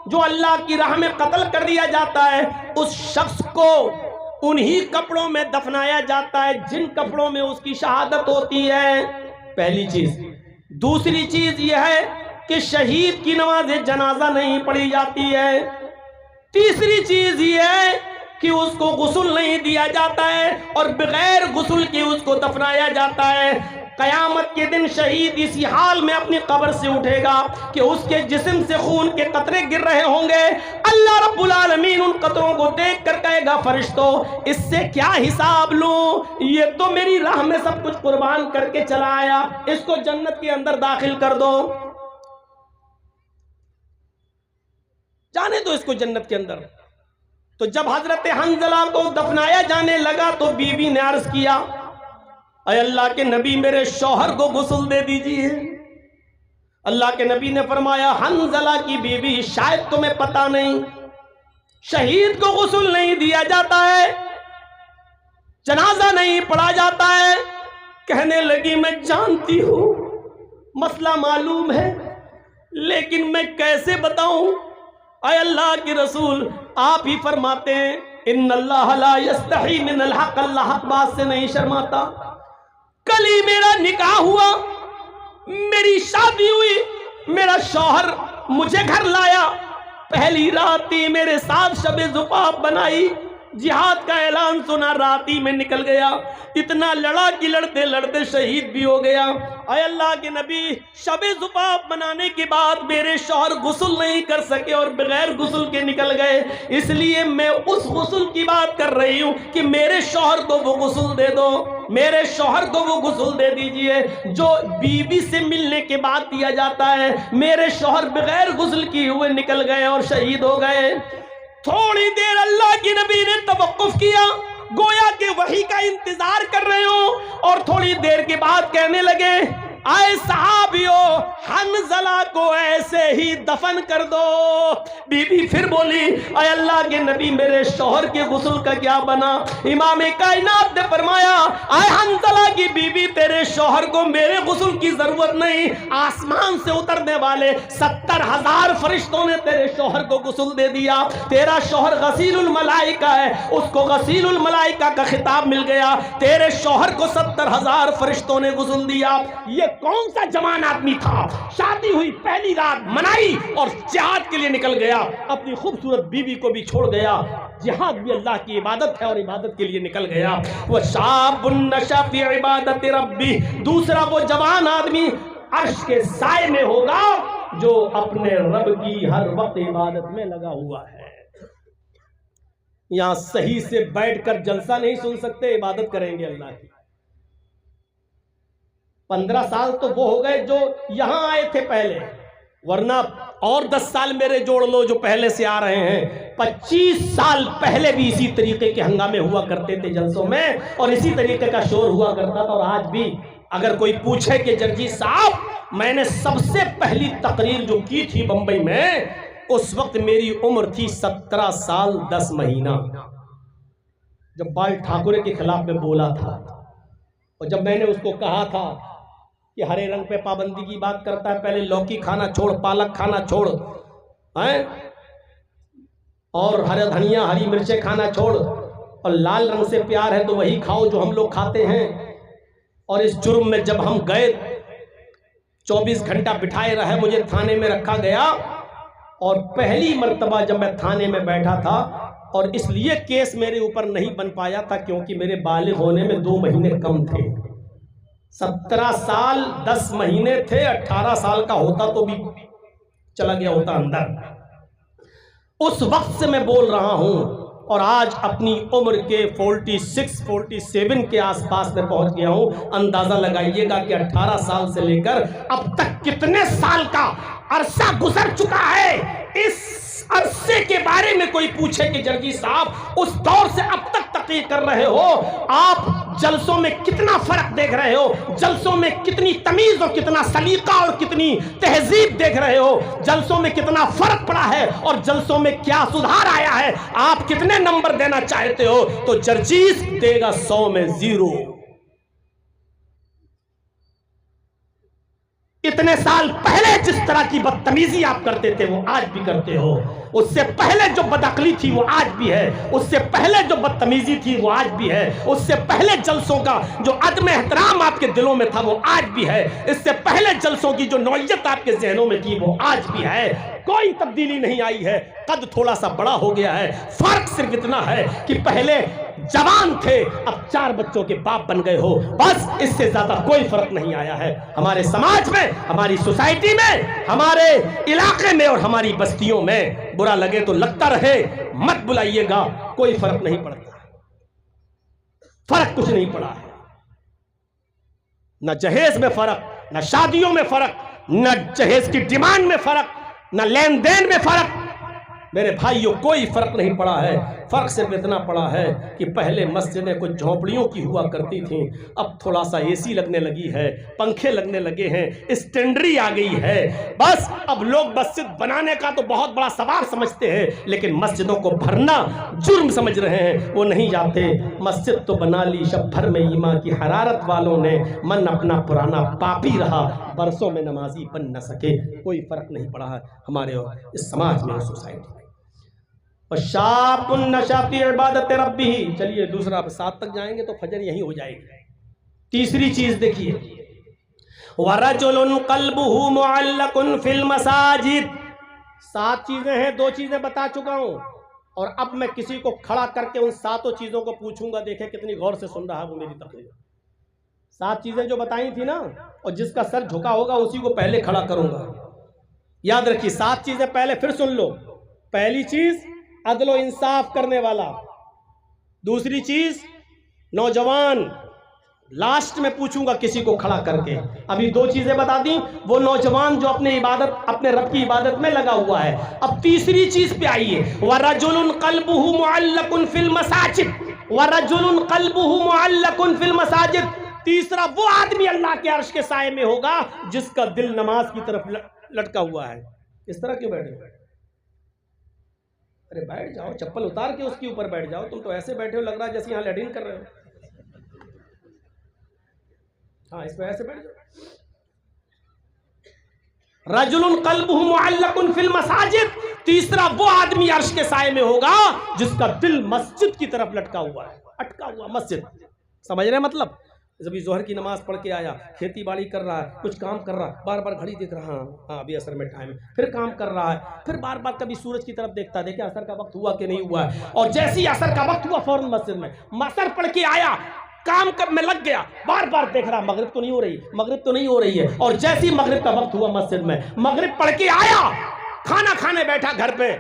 S1: جو اللہ کی راہ میں قتل کر دیا جاتا ہے اس شخص کو انہی کپڑوں میں دفنایا جاتا ہے جن کپڑوں میں اس کی شہادت ہوتی ہے، پہلی چیز۔ دوسری چیز یہ ہے کہ شہید کی نماز جنازہ نہیں پڑھی جاتی ہے۔ تیسری چیز یہ ہے کہ اس کو غسل نہیں دیا جاتا ہے اور بغیر غسل کے اس کو دفنایا جاتا ہے۔ قیامت کے دن شہید اسی حال میں اپنی قبر سے اٹھے گا کہ اس کے جسم سے خون کے قطرے گر رہے ہوں گے۔ اللہ رب العالمین ان قطروں کو دیکھ کر کہے گا فرشتوں اس سے کیا حساب لوں، یہ تو میری راہ میں سب کچھ قربان کر کے چلا آیا، اس کو جنت کے اندر داخل کر دو، جانے دو اس کو جنت کے اندر۔ تو جب حضرت حنظلہ کو دفنایا جانے لگا تو بیوی نے عرض کیا اے اللہ کے نبی میرے شوہر کو غسل دے دیجئے۔ اللہ کے نبی نے فرمایا حنظلہ کی بیوی شاید تمہیں پتہ نہیں، شہید کو غسل نہیں دیا جاتا ہے، جنازہ نہیں پڑھا جاتا ہے۔ کہنے لگی میں جانتی ہوں، مسئلہ معلوم ہے، لیکن میں کیسے بتاؤں؟ اے اللہ کے رسول آپ ہی فرماتے ہیں ان اللہ لا یستحی من الحق، اللہ حق بات سے نہیں شرماتا۔ کل ہی میرا نکاح ہوا، میری شادی ہوئی، میرا شوہر مجھے گھر لایا، پہلی رات ہی میرے ساتھ شب زفاف بنائی، جہاد کا اعلان سنا، رات ہی میں نکل گیا، اتنا لڑا کہ لڑتے لڑتے شہید بھی ہو گیا۔ اے اللہ کے نبی شب زفاف بنانے کے بعد میرے شوہر غسل نہیں کر سکے اور بغیر غسل کے نکل گئے، اس لیے میں اس غسل کی بات کر رہی ہوں کہ میرے شوہر کو وہ غسل دے دو، میرے شوہر کو وہ غسل دے دیجئے جو بیوی سے ملنے کے بعد دیا جاتا ہے۔ میرے شوہر بغیر غسل کیے ہوئے نکل گئے اور شہید ہو گئے۔ تھوڑی دیر اللہ کے نبی نے توقف کیا، گویا کہ وحی کا انتظار کر رہے ہوں، اور تھوڑی دیر کے بعد کہنے لگے اے صحابیو حنظلہ کو ایسے ہی دفن کر دو۔ بی بی پھر بولی اے اللہ کے نبی میرے شوہر کے غسل کا کیا بنا؟ امام کائنات نے فرمایا اے حنظلہ کی بی بی تیرے شوہر کو میرے غسل کی ضرورت نہیں، آسمان سے اترنے والے 70,000 فرشتوں نے تیرے شوہر کو غسل دے دیا، تیرا شوہر غسیل الملائکہ ہے، اس کو غسیل الملائکہ کا خطاب مل گیا، تیرے شوہر کو 70,000 فرشتوں نے غسل دیا۔ یہ کون سا جوان آدمی تھا، شادی ہوئی پہلی رات منائی اور جہاد کے لیے نکل گیا، اپنی خوبصورت بیوی کو بھی چھوڑ گیا، جہاد بھی اللہ کی عبادت ہے اور عبادت کے لیے نکل گیا۔ وَشَابٌ نَشَأَ فِي عِبَادَةِ رَبِّهِ، دوسرا وہ جوان آدمی عرش کے سائے میں ہوگا جو اپنے رب کی ہر وقت عبادت میں لگا ہوا ہے۔ یہاں صحیح سے بیٹھ کر جلسہ نہیں سن سکتے، عبادت کریں گے اللہ کی۔ 15 سال تو وہ ہو گئے جو یہاں آئے تھے پہلے، ورنہ اور 10 سال میرے جوڑ لو جو پہلے سے آ رہے ہیں۔ 25 سال پہلے بھی اسی طریقے کے ہنگامے ہوا کرتے تھے جلسوں میں، اور اسی طریقے کا شور ہوا کرتا تھا، اور آج بھی اگر کوئی پوچھے کہ جرجی صاحب میں نے سب سے پہلی تقریر جو کی تھی بمبئی میں، اس وقت میری عمر تھی 17 سال 10 مہینہ، جب بال ٹھاکرے کے خلاف میں بولا تھا، اور جب میں نے اس کو کہا تھا کہ ہرے رنگ پہ پابندی کی بات کرتا ہے، پہلے لوکی کھانا چھوڑ، پالک کھانا چھوڑ، اور ہرا دھنیا ہری مرچیں کھانا چھوڑ، اور لال رنگ سے پیار ہے تو وہی کھاؤ جو ہم لوگ کھاتے ہیں۔ اور اس جرم میں جب ہم گئے 24 گھنٹہ بٹھائے رہے، مجھے تھانے میں رکھا گیا، اور پہلی مرتبہ جب میں تھانے میں بیٹھا تھا، اور اس لیے کیس میرے اوپر نہیں بن پایا تھا کیونکہ میرے بالغ ہونے میں 2 مہینے کم تھے، 17 سال 10 مہینے تھے، 18 سال کا ہوتا تو بھی چلا گیا ہوتا اندر۔ اس وقت سے میں بول رہا ہوں اور آج اپنی عمر کے 46 47 کے آس پاس میں پہنچ گیا ہوں. اندازہ لگائیے گا کہ 18 سال سے لے کر اب تک کتنے سال کا عرصہ گزر چکا ہے. اس عرصے کے بارے میں کوئی پوچھے کہ جرگی صاحب اس دور سے اب تک تحقیق کر رہے ہو, آپ جلسوں میں کتنا فرق دیکھ رہے ہو, جلسوں میں کتنی تمیز اور کتنا سلیقہ اور کتنی تہذیب دیکھ رہے ہو, جلسوں میں کتنا فرق پڑا ہے اور جلسوں میں کیا سدھار آیا ہے, آپ کتنے نمبر دینا چاہتے ہو؟ تو جرجیس دے گا 100 میں 0. اتنے سال پہلے جس طرح کی بدتمیزی آپ کرتے تھے وہ آج بھی کرتے ہو. اس سے پہلے جو بدعقلی تھی وہ آج بھی ہے. اس سے پہلے جو بدتمیزی تھی وہ آج بھی ہے. اس سے پہلے جلسوں کا جو عدم احترام آپ کے دلوں میں تھا وہ آج بھی ہے. اس سے پہلے جلسوں کی جو نوعیت آپ کے ذہنوں میں تھی وہ آج بھی ہے. کوئی تبدیلی نہیں آئی ہے. قد تھوڑا سا بڑا ہو گیا ہے. فرق صرف اتنا ہے کہ پہلے جوان تھے, اب 4 بچوں کے باپ بن گئے ہو. بس اس سے زیادہ کوئی فرق نہیں آیا ہے. ہمارے سماج میں, ہماری سوسائٹی میں, ہمارے علاقے میں اور ہماری بستیوں میں برا لگے تو لگتا رہے, مت بلائیے گا, کوئی فرق نہیں پڑتا. فرق کچھ نہیں پڑا ہے. نہ جہیز میں فرق, نہ شادیوں میں فرق, نہ جہیز کی ڈیمانڈ میں فرق, نہ لین دین میں فرق. میرے بھائیوں کوئی فرق نہیں پڑا ہے. فرق صرف اتنا پڑا ہے کہ پہلے مسجدیں کچھ جھونپڑیوں کی ہوا کرتی تھیں, اب تھوڑا سا اے سی لگنے لگی ہے, پنکھے لگنے لگے ہیں, اسٹینڈری آ گئی ہے. بس اب لوگ مسجد بنانے کا تو بہت بڑا ثواب سمجھتے ہیں, لیکن مسجدوں کو بھرنا جرم سمجھ رہے ہیں. وہ نہیں جاتے. مسجد تو بنا لی شب بھر میں ایمان کی حرارت والوں نے, من اپنا پرانا پاپی رہا, برسوں میں نمازی بن نہ سکے. کوئی فرق نہیں پڑا ہے ہمارے اس سماج میں, اس سوسائٹی میں. شاپ النشاطی عبادت ربی. چلیے دوسرا, 7 تک جائیں گے تو فجر یہی ہو جائے گی. تیسری چیز دیکھیے, وَرَجُلٌ قَلْبُهُ مُعَلَّقٌ فِي الْمَسَاجِدِ. 7 چیزیں ہیں, 2 چیزیں بتا چکا ہوں, اور اب میں کسی کو کھڑا کر کے ان 7 چیزوں کو پوچھوں گا, دیکھیں کتنی غور سے سن رہا ہے وہ میری تقریر. 7 چیزیں جو بتائی تھی نا, اور جس کا سر جھکا ہوگا اسی کو پہلے کھڑا کروں گا. یاد رکھیے 7 چیزیں پہلے پھر سن لو. پہلی چیز عدل و انصاف کرنے والا. دوسری چیز نوجوان. لاسٹ میں پوچھوں گا کسی کو کھڑا کر کے. ابھی 2 چیزیں بتا دیں, وہ نوجوان جو اپنے رب کی عبادت میں لگا ہوا ہے. اب تیسری چیز پہ آئیے, وَرَجُلٌ قَلْبُهُ مُعَلَّقٌ فِي الْمَسَاجِدِ. وَرَجُلٌ قَلْبُهُ مُعَلَّقٌ فِي الْمَسَاجِدِ. تیسرا وہ آدمی اللہ کے عرش کے سائے میں ہوگا جس کا دل نماز کی طرف لٹکا ہوا ہے. اس طرح کیوں بیٹھے؟ ارے بیٹھ جاؤ, چپل اتار کے اس کے اوپر بیٹھ جاؤ. تم تو ایسے بیٹھے ہو لگ رہا ہے جیسے یہاں لیٹرین کر رہے ہو. ہاں اس پہ ایسے بیٹھ جاؤ. رجل قلبہ معلق فی المساجد. تیسرا وہ آدمی عرش کے سائے میں ہوگا جس کا دل مسجد کی طرف لٹکا ہوا ہے, اٹکا ہوا مسجد. سمجھ رہے ہیں مطلب؟ ابھی ظہر کی نماز پڑھ کے آیا, کھیتی باڑی کر رہا ہے, کچھ کام کر رہا ہے, بار بار گھڑی دیکھ رہا, ہاں ابھی عصر میں ٹائم ہے, پھر کام کر رہا ہے, پھر بار بار کبھی سورج کی طرف دیکھتا ہے, دیکھیں عصر کا وقت ہوا کہ نہیں ہوا ہے, اور جیسے ہی عصر کا وقت ہوا فوراً مسجد میں عصر پڑھ کے آیا, کام میں لگ گیا, بار بار دیکھ رہا مغرب تو نہیں ہو رہی, مغرب تو نہیں ہو رہی ہے, اور جیسے ہی مغرب کا وقت ہوا مسجد میں مغرب پڑھ کے آیا, کھانا کھانے بیٹھا گھر پہ,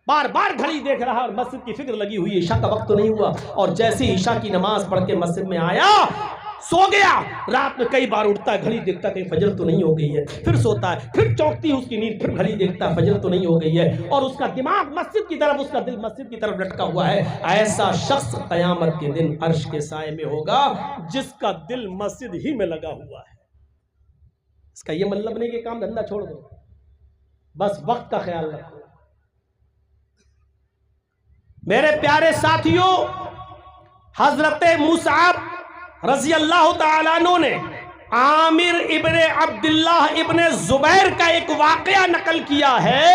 S1: بار بار گھڑی دیکھ رہا اور مسجد کی فکر لگی ہوئی, عشاء کا وقت تو نہیں ہوا, اور جیسے ہی عشاء کی نماز پڑھ کے مسجد میں آیا سو گیا. رات میں کئی بار اٹھتا ہے, گھڑی دیکھتا ہے کہیں فجر تو نہیں ہو گئی ہے, پھر سوتا ہے, پھر چونکتی ہے اس کی نیند, پھر گھڑی دیکھتا ہے فجر تو نہیں ہو گئی ہے, اور اس کا دماغ مسجد کی طرف, اس کا دل مسجد کی طرف لٹکا ہوا ہے. ایسا شخص قیامت کے دن عرش کے سائے میں ہوگا جس کا دل مسجد ہی میں لگا ہوا ہے. اس کا یہ مطلب نہیں کہ کام دھندا چھوڑ دو, بس وقت کا خیال رکھو. میرے پیارے ساتھیوں, حضرت مصعب رضی اللہ تعالیٰ عنہ نے عامر ابن عبداللہ ابن زبیر کا ایک واقعہ نقل کیا ہے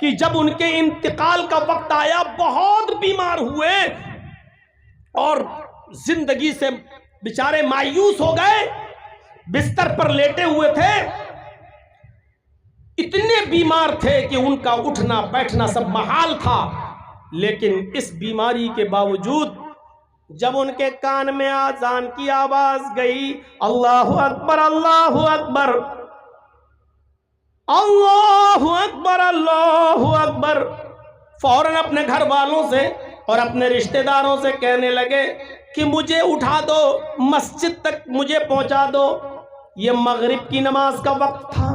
S1: کہ جب ان کے انتقال کا وقت آیا, بہت بیمار ہوئے اور زندگی سے بیچارے مایوس ہو گئے, بستر پر لیٹے ہوئے تھے, اتنے بیمار تھے کہ ان کا اٹھنا بیٹھنا سب محال تھا. لیکن اس بیماری کے باوجود جب ان کے کان میں آذان کی آواز گئی, اللہ اکبر اللہ اکبر اللہ اکبر اللہ اکبر, فوراً اپنے گھر والوں سے اور اپنے رشتہ داروں سے کہنے لگے کہ مجھے اٹھا دو، مسجد تک مجھے پہنچا دو۔ یہ مغرب کی نماز کا وقت تھا،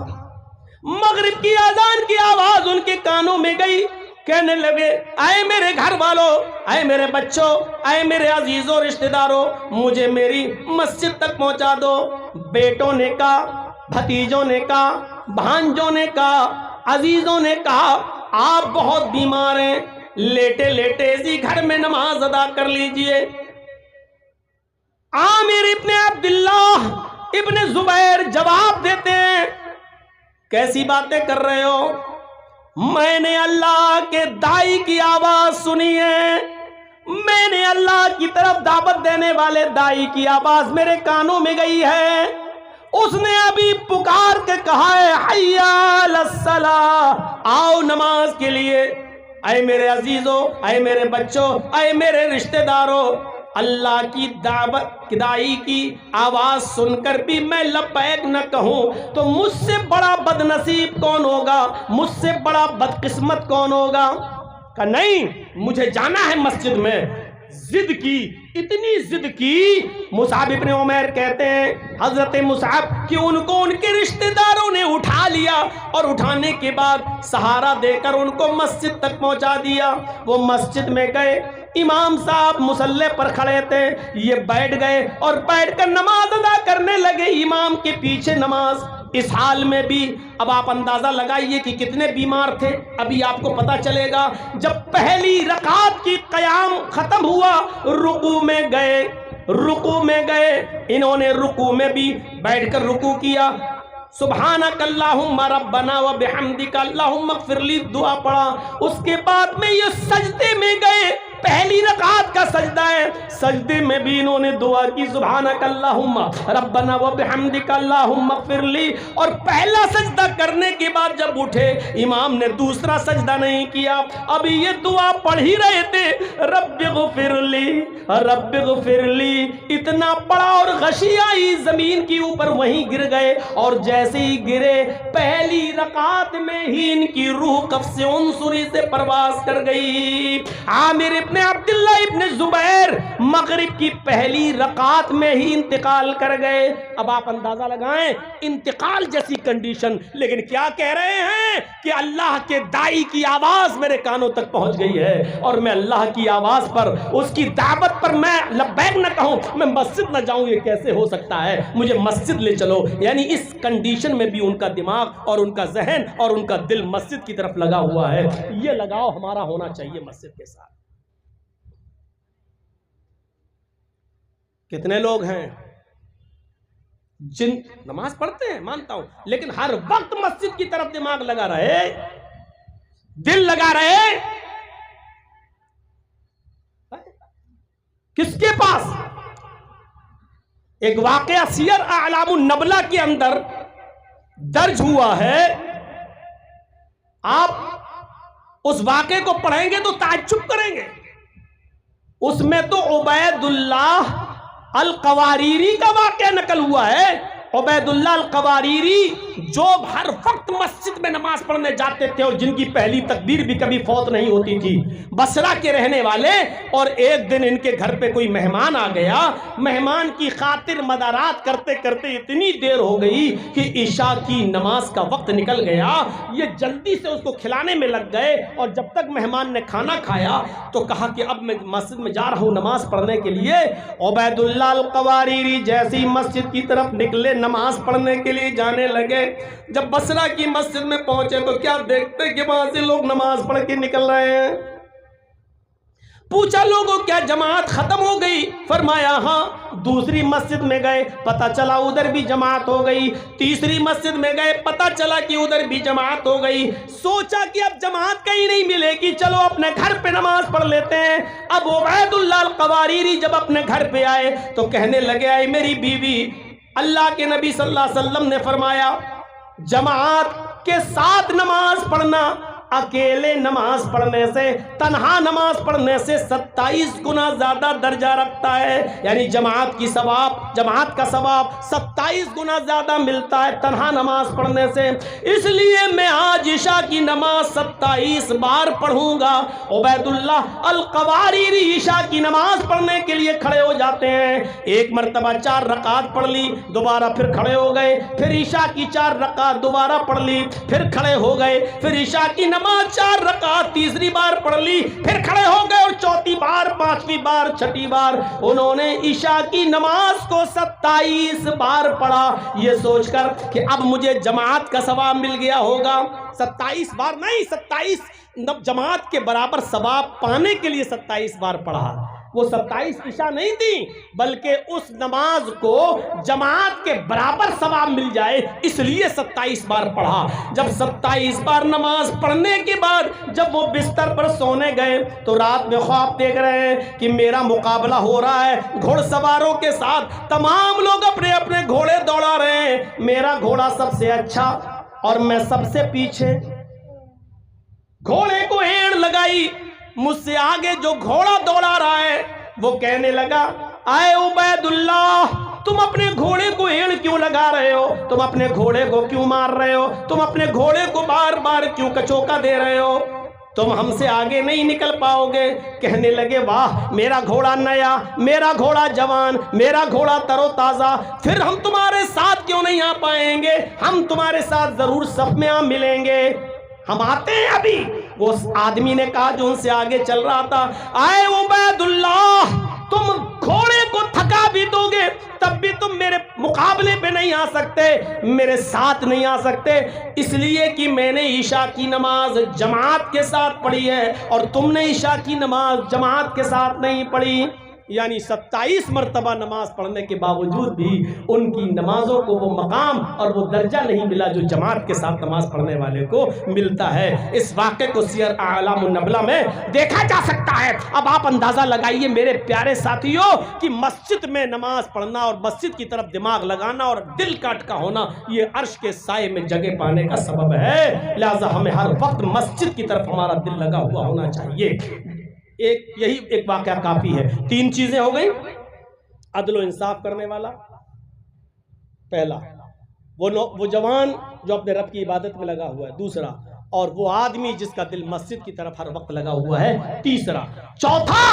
S1: مغرب کی اذان کی آواز ان کے کانوں میں گئی۔ کہنے لگے اے میرے گھر والوں، اے میرے بچوں، اے میرے عزیزوں رشتہ داروں، مجھے میری مسجد تک پہنچا دو۔ بیٹوں نے کہا، بھتیجوں نے کہا، بھانجوں نے کہا، عزیزوں نے کہا آپ بہت بیمار ہیں، لیٹے لیٹے اسی گھر میں نماز ادا کر لیجئے۔ عامر ابن عبداللہ ابن زبیر جواب دیتے ہیں کیسی باتیں کر رہے ہو؟ میں نے اللہ کے داعی کی آواز سنی ہے، میں نے اللہ کی طرف دعوت دینے والے داعی کی آواز میرے کانوں میں گئی ہے۔ اس نے ابھی پکار کے کہا ہے حی علی الصلاۃ، آؤ نماز کے لیے۔ اے میرے عزیزوں، اے میرے بچوں، اے میرے رشتہ داروں، اللہ کی دعوت داعی کی آواز سن کر بھی میں لبیک نہ کہوں تو مجھ سے بڑا بد نصیب کون ہوگا، مجھ سے بڑا بدقسمت کون ہوگا؟ کہ نہیں، مجھے جانا ہے مسجد میں۔ ضد کی، اتنی ضد کی، مصعب ابن عمیر کہتے ہیں حضرت مصعب کہ ان کو ان کے رشتہ داروں نے اٹھا لیا اور اٹھانے کے بعد سہارا دے کر ان کو مسجد تک پہنچا دیا۔ وہ مسجد میں گئے، امام صاحب مصلی پر کھڑے تھے، یہ بیٹھ گئے اور بیٹھ کر نماز ادا کرنے لگے امام کے پیچھے نماز۔ اس حال میں بھی اب آپ اندازہ لگائیے کہ کتنے بیمار تھے، ابھی آپ کو پتا چلے گا۔ جب پہلی رکعت کی قیام ختم ہوا، رکوع میں گئے، رکوع میں گئے، انہوں نے رکوع میں بھی بیٹھ کر رکوع کیا، سبحانک اللہم ربنا و بحمدک اللہم اغفر لی دعا پڑھا۔ اس کے بعد میں یہ سجدے میں گئے، پہلی رکعت کا سجدہ ہے، سجدے میں بھی انہوں نے دعا کی سبحانک اللہم ربنا و بحمدک اللہم اغفر لی۔ اور پہلا سجدہ کرنے کے بعد جب اٹھے، امام نے دوسرا سجدہ نہیں کیا، ابھی یہ دعا پڑھ ہی رہے تھے، رب اغفر لی، رب اغفر لی، اتنا پڑا اور غشی آئی زمین کی اوپر، وہیں گر گئے۔ اور جیسے ہی گرے، پہلی رکعت میں ہی ان کی روح قفص عنصری سے پرواز کر گئی۔ عامر ابن عبداللہ ابن زبیر مغرب کی پہلی رکعت میں ہی انتقال کر گئے۔ اب آپ اندازہ لگائیں انتقال جیسی کنڈیشن، لیکن کیا کہہ رہے ہیں کہ اللہ کے داعی کی آواز میرے کانوں تک پہنچ گئی ہے، اور میں اللہ کی آواز پر، اس کی دعوت پر میں لبیک نہ کہوں، میں مسجد نہ جاؤں، یہ کیسے ہو سکتا ہے؟ مجھے مسجد لے چلو۔ یعنی اس کنڈیشن میں بھی ان کا دماغ اور ان کا ذہن اور ان کا دل مسجد کی طرف لگا ہوا ہے۔ یہ لگاؤ ہمارا ہونا چاہیے مسجد کے ساتھ۔ کتنے لوگ ہیں جن نماز پڑھتے ہیں، مانتا ہوں، لیکن ہر وقت مسجد کی طرف دماغ لگا رہے، دل لگا رہے، کس کے پاس؟ ایک واقعہ سیر اعلام النبلہ کے اندر درج ہوا ہے، آپ اس واقعے کو پڑھیں گے تو تعجب کریں گے۔ اس میں تو عبید اللہ القواریری کا واقعہ نقل ہوا ہے۔ عبید اللہ القواریری جو ہر وقت مسجد میں نماز پڑھنے جاتے تھے اور جن کی پہلی تکبیر بھی کبھی فوت نہیں ہوتی تھی، بصرہ کے رہنے والے، اور ایک دن ان کے گھر پہ کوئی مہمان آ گیا، مہمان کی خاطر مدارات کرتے کرتے اتنی دیر ہو گئی کہ عشاء کی نماز کا وقت نکل گیا۔ یہ جلدی سے اس کو کھلانے میں لگ گئے، اور جب تک مہمان نے کھانا کھایا تو کہا کہ اب میں مسجد میں جا رہا ہوں نماز پڑھنے کے لیے۔ عبید اللہ القواریری جیسی مسجد کی طرف نکلے، نماز پڑھنے کے لیے جانے لگے، جب بصرہ کی مسجد میں پہنچے تو کیا دیکھتے کہ وہاں سے لوگ نماز پڑھ کے نکل رہے ہیں۔ پوچھا لوگوں کیا جماعت ختم ہو گئی؟ فرمایا ہاں۔ دوسری مسجد میں گئے، پتہ چلا ادھر بھی جماعت ہو گئی۔ تیسری مسجد میں گئے، پتہ چلا کہ ادھر بھی جماعت ہو گئی۔ سوچا کہ اب جماعت کہیں نہیں ملے گی، چلو اپنے گھر پہ نماز پڑھ لیتے ہیں۔ اب عبید اللہ القواریری جب اپنے گھر پہ آئے تو کہنے لگے اے میری بیوی، اللہ کے نبی صلی اللہ علیہ وسلم نے فرمایا جماعت کے ساتھ نماز پڑھنا اکیلے نماز پڑھنے سے، تنہا نماز پڑھنے سے 27 گنا زیادہ درجہ رکھتا ہے، یعنی جماعت کا ثواب 27 گنا زیادہ ملتا ہے تنہا نماز پڑھنے سے۔ اس لیے میں آج عشاء کی نماز 27 بار پڑھوں گا۔ عبید اللہ القواریری عشاء کی نماز پڑھنے کے لیے کھڑے ہو جاتے ہیں، ایک مرتبہ 4 رکعت پڑھ لی، دوبارہ پھر کھڑے ہو گئے، پھر عشاء کی 4 رکعت دوبارہ پڑھ لی، پھر کھڑے ہو گئے، پھر عشاء کی نماز 4 رکعت تیسری بار پڑھ لی، پھر کھڑے ہو گئے، اور چوتھی بار، 5ویں بار، 6ٹھی بار انہوں نے عشاء کی نماز کو 27 بار پڑھا، یہ سوچ کر کہ اب مجھے جماعت کا ثواب مل گیا ہوگا۔ 27 بار نہیں، 27 جماعت کے برابر ثواب پانے کے لیے 27 بار پڑھا۔ وہ 27 عشاء نہیں تھی، بلکہ اس نماز کو جماعت کے برابر ثواب مل جائے، اس لیے 27 بار پڑھا۔ جب 27 بار نماز پڑھنے کے بعد جب وہ بستر پر سونے گئے تو رات میں خواب دیکھ رہے ہیں کہ میرا مقابلہ ہو رہا ہے گھوڑ سواروں کے ساتھ، تمام لوگ اپنے اپنے گھوڑے دوڑا رہے ہیں، میرا گھوڑا سب سے اچھا اور میں سب سے پیچھے۔ گھوڑے کو اینڑ لگائی، مجھ سے آگے جو گھوڑا دوڑا رہا ہے وہ کہنے لگا، اے عبید اللہ، تم اپنے گھوڑے کو اینڑ کیوں لگا رہے ہو؟ تم اپنے گھوڑے کو کیوں مار رہے ہو؟ تم اپنے گھوڑے کو بار بار کیوں کچوکا دے رہے ہو؟ تم ہم سے آگے نہیں نکل پاؤ گے۔ کہنے لگے، واہ، میرا گھوڑا نیا، میرا گھوڑا جوان، میرا گھوڑا تر و تازہ، پھر ہم تمہارے ساتھ کیوں نہیں آ پائیں گے؟ ہم تمہارے ساتھ ضرور صف میں ملیں گے، ہم آتے ہیں ابھی۔ وہ آدمی نے کہا جو ان سے آگے چل رہا تھا، اے عبید اللہ، تم گھوڑے کو تھکا بھی دو گے تب بھی تم میرے مقابلے پہ نہیں آ سکتے، میرے ساتھ نہیں آ سکتے، اس لیے کہ میں نے عشاء کی نماز جماعت کے ساتھ پڑھی ہے اور تم نے عشاء کی نماز جماعت کے ساتھ نہیں پڑھی۔ یعنی 27 مرتبہ نماز پڑھنے کے باوجود بھی ان کی نمازوں کو وہ مقام اور وہ درجہ نہیں ملا جو جماعت کے ساتھ نماز پڑھنے والے کو ملتا ہے۔ اس واقعے کو سیر اعلام النبلہ میں دیکھا جا سکتا ہے۔ اب آپ اندازہ لگائیے میرے پیارے ساتھیوں کہ مسجد میں نماز پڑھنا اور مسجد کی طرف دماغ لگانا اور دل کا اٹکا ہونا یہ عرش کے سائے میں جگہ پانے کا سبب ہے، لہذا ہمیں ہر وقت مسجد کی طرف ہمارا دل لگا ہوا ہونا چاہیے۔ یہی ایک واقعہ کافی ہے۔ 3 چیزیں ہو گئی، عدل و انصاف کرنے والا پہلا، وہ جوان جو اپنے رب کی عبادت میں لگا ہوا ہے دوسرا، اور وہ آدمی جس کا دل مسجد کی طرف ہر وقت لگا ہوا ہے تیسرا، چوتھا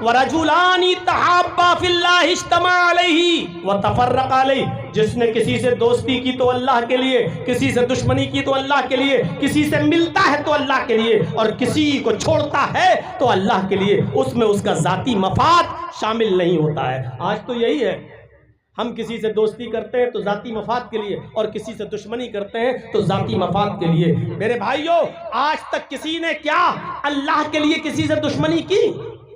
S1: وَرَجُلَانِ تَحَابَّا فِي اللَّهِ اجْتَمَعَا عَلَيْهِ وَتَفَرَّقَا عَلَيْهِ، جس نے کسی سے دوستی کی تو اللہ کے لیے، کسی سے دشمنی کی تو اللہ کے لیے، کسی سے ملتا ہے تو اللہ کے لیے اور کسی کو چھوڑتا ہے تو اللہ کے لیے، اس میں اس کا ذاتی مفاد شامل نہیں ہوتا ہے۔ آج تو یہی ہے، ہم کسی سے دوستی کرتے ہیں تو ذاتی مفاد کے لیے اور کسی سے دشمنی کرتے ہیں تو ذاتی مفاد کے لیے۔ میرے بھائیوں، آج تک کسی نے کیا اللہ کے لیے کسی سے دشمنی کی؟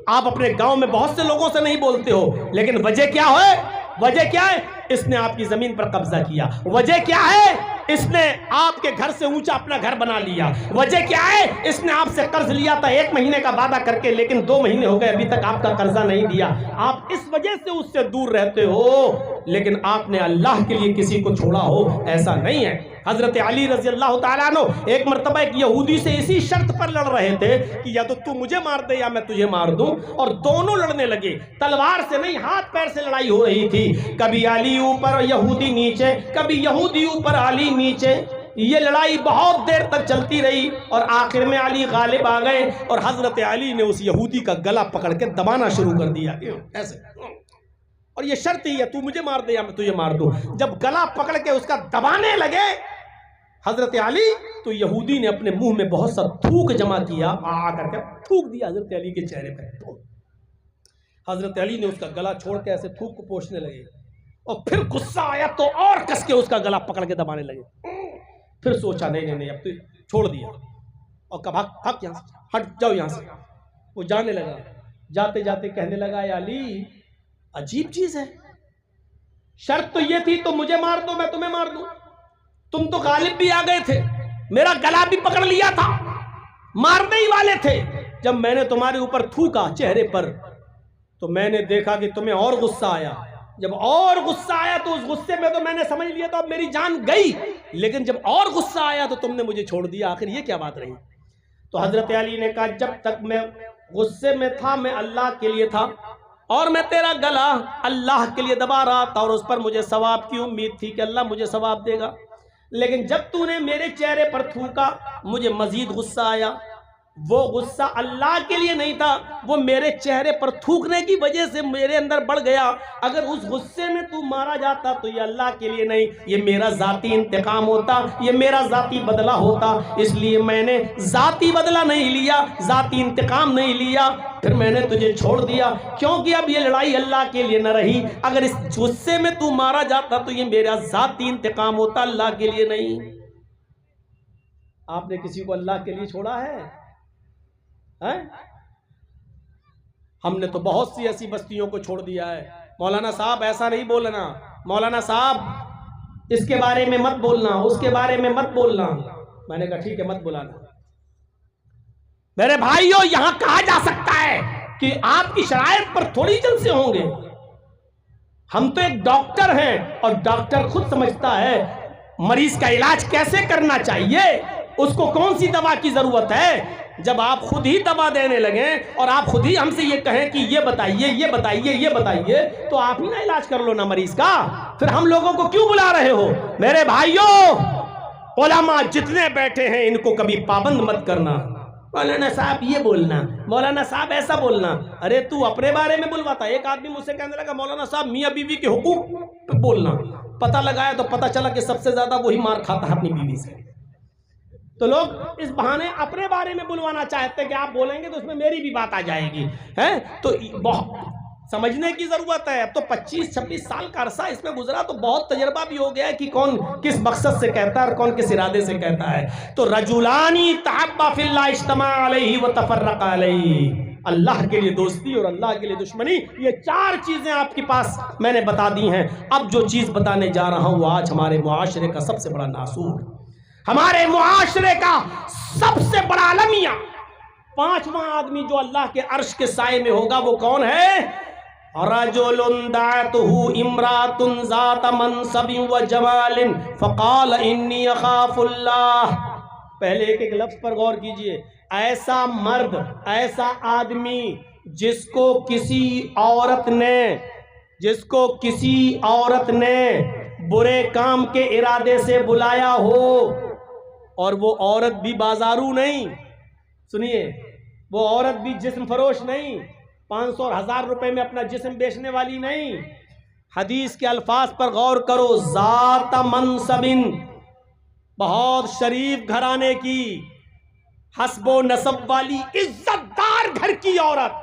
S1: آپ اپنے گاؤں میں بہت سے لوگوں سے نہیں بولتے ہو، لیکن وجہ کیا ہے؟ وجہ کیا ہے؟ اس نے آپ کی زمین پر قبضہ کیا۔ وجہ کیا ہے؟ اس نے آپ کے گھر سے اونچا اپنا گھر بنا لیا۔ وجہ کیا ہے؟ اس نے آپ سے قرض لیا تھا 1 مہینے کا وعدہ کر کے، لیکن 2 مہینے ہو گئے ابھی تک آپ کا قرضہ نہیں دیا۔ آپ اس وجہ سے اس سے دور رہتے ہو، لیکن آپ نے اللہ کے لیے کسی کو چھوڑا ہو ایسا نہیں ہے۔ حضرت علی رضی اللہ تعالیٰ عنہ ایک مرتبہ ایک یہودی سے اسی شرط پر لڑ رہے تھے کہ یا تو مجھے مار دے یا میں تجھے مار دوں، اور دونوں لڑنے لگے، تلوار سے نہیں ہاتھ پیر سے لڑائی ہو رہی تھی، کبھی علی اوپر یہودی نیچے، کبھی یہودی اوپر علی نیچے۔ یہ لڑائی بہت دیر تک چلتی رہی اور آخر میں علی غالب آ گئے اور حضرت علی نے اس یہودی کا گلا پکڑ کے دبانا شروع کر دیا ایسے، اور یہ شرط ہی ہے تو مجھے مار دے یا میں تجھے مار دوں۔ جب گلا پکڑ کے اس کا دبانے لگے حضرت علی تو یہودی نے اپنے منہ میں بہت سا تھوک جمع کیا، آ کر کے تھوک دیا حضرت علی کے چہرے پہ۔ حضرت علی نے اس کا گلا چھوڑ کے ایسے تھوک کو پوچھنے لگے، اور پھر غصہ آیا تو اور کس کے اس کا گلا پکڑ کے دبانے لگے۔ پھر سوچا نہیں اب تو چھوڑ دیا، اور کہا بھاگ یہاں سے، ہٹ جاؤ یہاں سے۔ وہ جانے لگا، جاتے جاتے کہنے لگا، اے علی عجیب چیز ہے، شرط تو یہ تھی تو مجھے مار دو میں تمہیں مار دوں، تم تو غالب بھی آ گئے تھے، میرا گلا بھی پکڑ لیا تھا، مارنے ہی والے تھے۔ جب میں نے تمہارے اوپر تھوکا چہرے پر تو میں نے دیکھا کہ تمہیں اور غصہ آیا، جب اور غصہ آیا تو اس غصے میں تو میں نے سمجھ لیا تو اب میری جان گئی، لیکن جب اور غصہ آیا تو تم نے مجھے چھوڑ دیا، آخر یہ کیا بات رہی؟ تو حضرت علی نے کہا جب تک میں غصے میں تھا میں اللہ کے لیے تھا اور میں تیرا گلا اللہ کے لیے دبا رہا تھا اور اس پر مجھے ثواب کی امید تھی کہ اللہ مجھے ثواب دے گا، لیکن جب تو نے میرے چہرے پر تھوکا مجھے مزید غصہ آیا۔ وہ غصہ اللہ کے لیے نہیں تھا، وہ میرے چہرے پر تھوکنے کی وجہ سے میرے اندر بڑھ گیا۔ اگر اس غصے میں تو مارا جاتا تو یہ اللہ کے لیے نہیں، یہ میرا ذاتی انتقام ہوتا، یہ میرا ذاتی بدلہ ہوتا، اس لیے میں نے ذاتی بدلہ نہیں لیا، ذاتی انتقام نہیں لیا، پھر میں نے تجھے چھوڑ دیا، کیونکہ اب یہ لڑائی اللہ کے لیے نہ رہی۔ اگر اس غصے میں تو مارا جاتا تو یہ میرا ذاتی انتقام ہوتا، اللہ کے لیے نہیں۔ آپ نے کسی کو اللہ کے لیے چھوڑا ہے؟ ہم نے تو بہت سی ایسی بستیوں کو چھوڑ دیا ہے۔ مولانا صاحب ایسا نہیں بولنا، مولانا صاحب اس کے بارے میں مت بولنا، اس کے بارے میں مت بولنا۔ میں نے کہا ٹھیک ہے مت بلانا۔ میرے بھائیوں یہاں کہا جا سکتا ہے کہ آپ کی شرائط پر تھوڑی جلسے ہوں گے۔ ہم تو ایک ڈاکٹر ہیں اور ڈاکٹر خود سمجھتا ہے مریض کا علاج کیسے کرنا چاہیے، اس کو کون سی دوا کی ضرورت ہے۔ جب آپ خود ہی دوا دینے لگیں اور آپ خود ہی ہم سے یہ کہیں کہ یہ بتائیے یہ بتائیے یہ بتائیے، تو آپ ہی نہ علاج کر لو نا مریض کا، پھر ہم لوگوں کو کیوں بلا رہے ہو؟ میرے بھائیوں علماء جتنے بیٹھے ہیں ان کو کبھی پابند مت کرنا۔ مولانا صاحب یہ بولنا، مولانا صاحب ایسا بولنا، ارے تو اپنے بارے میں بلواتا۔ ایک آدمی مجھ سے کہنے لگا مولانا صاحب میاں بیوی کے حقوق پہ بولنا، پتہ لگایا تو پتہ چلا کہ سب سے زیادہ وہی مار کھاتا ہے اپنی بیوی سے۔ تو لوگ اس بہانے اپنے بارے میں بلوانا چاہتے ہیں کہ آپ بولیں گے تو اس میں میری بھی بات آ جائے گی، تو بہت سمجھنے کی ضرورت ہے۔ اب تو 25-26 سال کا عرصہ اس میں گزرا تو بہت تجربہ بھی ہو گیا ہے کہ کون کس مقصد سے کہتا ہے اور کون کس ارادے سے کہتا ہے۔ تو رجلانی تحابا فی اللہ اجتمع علیہ وتفرق علیہ، اللہ کے لیے دوستی اور اللہ کے لیے دشمنی، یہ 4 چیزیں آپ کے پاس میں نے بتا دی ہیں۔ اب جو چیز بتانے جا رہا ہوں وہ آج ہمارے معاشرے کا سب سے بڑا ناسور، ہمارے معاشرے کا سب سے بڑا المیہ، 5واں آدمی جو اللہ کے عرش کے سائے میں ہوگا وہ کون ہے؟ رجل دعته امرأة ذات منصب وجمال فقال انی اخاف اللہ۔ پہلے ایک لفظ پر غور کیجئے، ایسا مرد، ایسا آدمی جس کو کسی عورت نے برے کام کے ارادے سے بلایا ہو، اور وہ عورت بھی بازارو نہیں، سنیے، وہ عورت بھی جسم فروش نہیں، 500 اور 1000 روپے میں اپنا جسم بیچنے والی نہیں۔ حدیث کے الفاظ پر غور کرو، ذات منصب، بہت شریف گھرانے کی، حسب و نسب والی، عزت دار گھر کی عورت،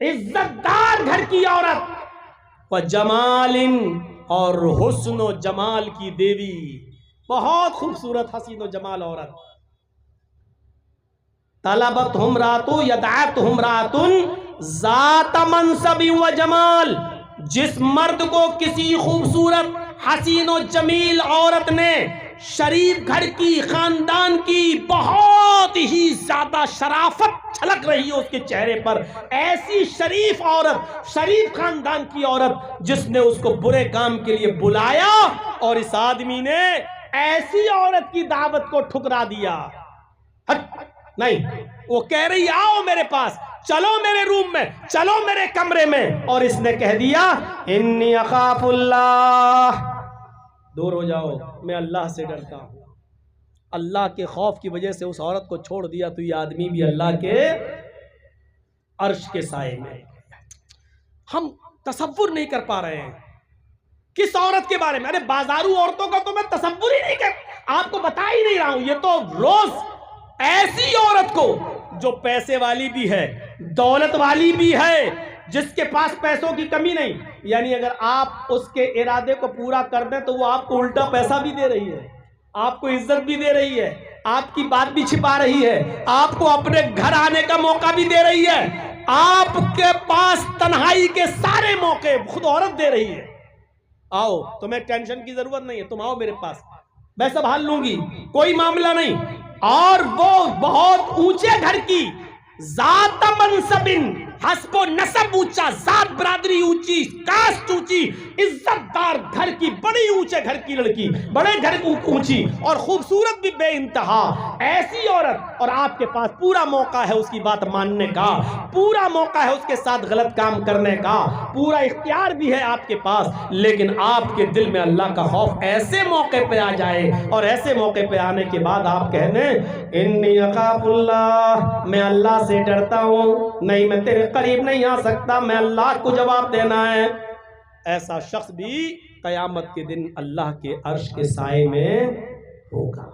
S1: عزت دار گھر کی عورت، وجمال، اور حسن و جمال کی دیوی، بہت خوبصورت حسین و جمال عورت۔ طلبتہم رات یدعتہم رات ذات منصب و جمال، جس مرد کو کسی خوبصورت حسین و جمیل عورت نے، شریف گھر کی، خاندان کی، بہت ہی زیادہ شرافت چھلک رہی ہے اس کے چہرے پر، ایسی شریف عورت، شریف خاندان کی عورت جس نے اس کو برے کام کے لیے بلایا اور اس آدمی نے ایسی عورت کی دعوت کو ٹھکرا دیا۔ نہیں، وہ کہہ رہی آؤ میرے پاس، چلو میرے روم میں، چلو میرے کمرے میں، اور اس نے کہہ دیا انی اخاف اللہ، دور ہو جاؤ، میں اللہ سے ڈرتا ہوں۔ اللہ کے خوف کی وجہ سے اس عورت کو چھوڑ دیا تو یہ آدمی بھی اللہ کے عرش کے سائے میں۔ ہم تصور نہیں کر پا رہے ہیں کس عورت کے بارے میں، ارے بازارو عورتوں کا تو میں تصور ہی نہیں آپ کو بتا ہی نہیں رہا ہوں، یہ تو روز ایسی عورت کو جو پیسے والی بھی ہے، دولت والی بھی ہے، جس کے پاس پیسوں کی کمی نہیں، یعنی اگر آپ اس کے ارادے کو پورا کر دیں تو وہ آپ کو الٹا پیسہ بھی دے رہی ہے، آپ کو عزت بھی دے رہی ہے، آپ کی بات بھی چھپا رہی ہے، آپ کو اپنے گھر آنے کا موقع بھی دے رہی ہے، آپ کے پاس تنہائی کے سارے موقع خود عورت دے رہی ہے۔ آؤ، تمہیں ٹینشن کی ضرورت نہیں ہے، تم آؤ میرے پاس، میں سنبھال لوں گی، کوئی معاملہ نہیں۔ اور وہ بہت اونچے گھر کی، ذات منصب، حسب و نسب اونچا، ذات برادری اونچی، کاسٹ اونچی، عزت دار گھر کی، بڑی اونچے گھر کی لڑکی، بڑے گھر اونچی اور خوبصورت بھی بے انتہا، ایسی عورت، اور آپ کے پاس پورا موقع ہے اس کی بات ماننے کا، پورا موقع ہے اس کے ساتھ غلط کام کرنے کا، پورا اختیار بھی ہے آپ کے پاس، لیکن آپ کے دل میں اللہ کا خوف ایسے موقع پہ آ جائے، اور ایسے موقع پہ آنے کے بعد آپ کہنے انی اخاف اللہ، میں اللہ سے ڈرتا ہوں، نہیں میں تیرے قریب نہیں آ سکتا، میں اللہ کو جواب دینا ہے، ایسا شخص بھی قیامت کے دن اللہ کے عرش کے سائے میں ہوگا۔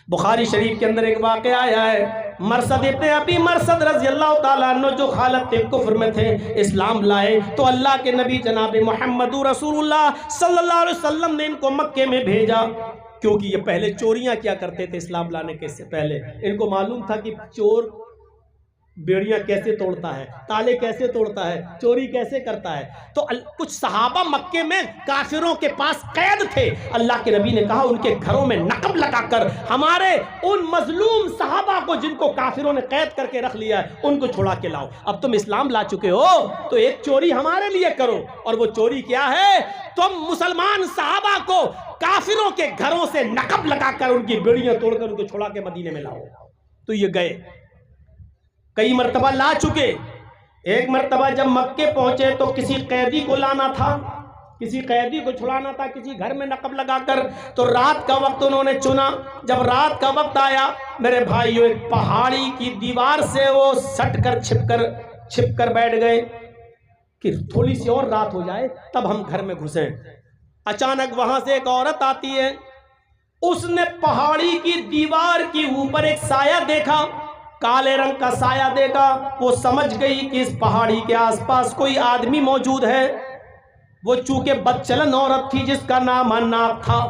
S1: بخاری شریف کے اندر ایک واقعہ آیا ہے، مرثد ابن ابی مرثد رضی اللہ تعالیٰ عنہ جو حالت کفر میں تھے، اسلام لائے تو اللہ کے نبی جناب محمد رسول اللہ صلی اللہ علیہ وسلم نے ان کو مکے میں بھیجا، کیونکہ یہ پہلے چوریاں کیا کرتے تھے اسلام لانے کے سے پہلے، ان کو معلوم تھا کہ چور بیڑیاں کیسے توڑتا ہے، تالے کیسے توڑتا ہے، چوری کیسے کرتا ہے، تو کچھ صحابہ مکے میں کافروں کے پاس قید تھے، اللہ کے نبی نے کہا ان کے گھروں میں نقب لگا کر ہمارے ان مظلوم صحابہ کو جن کو کافروں نے قید کر کے رکھ لیا ہے ان کو چھڑا کے لاؤ، اب تم اسلام لا چکے ہو تو ایک چوری ہمارے لیے کرو، اور وہ چوری کیا ہے، تم مسلمان صحابہ کو کافروں کے گھروں سے نقب لگا کر ان کی بیڑیاں توڑ کر ان کو چھڑا کے مدینے میں لاؤ، تو یہ گئے، کئی مرتبہ لا چکے، ایک مرتبہ جب مکے پہنچے تو کسی قیدی کو لانا تھا، کسی قیدی کو چھڑانا تھا کسی گھر میں نقب لگا کر، تو رات کا وقت انہوں نے چنا، جب رات کا وقت آیا میرے بھائیو ایک پہاڑی کی دیوار سے وہ سٹ کر چھپ کر بیٹھ گئے کہ تھوڑی سی اور رات ہو جائے تب ہم گھر میں گھسیں، اچانک وہاں سے ایک عورت آتی ہے، اس نے پہاڑی کی دیوار کے اوپر ایک سایہ دیکھا، کالے رنگ کا سایہ دیکھا، وہ سمجھ گئی کہ اس پہاڑی کے آس پاس کوئی آدمی موجود ہے، وہ چونکہ بدچلن عورت تھی جس کا نام عناق تھا،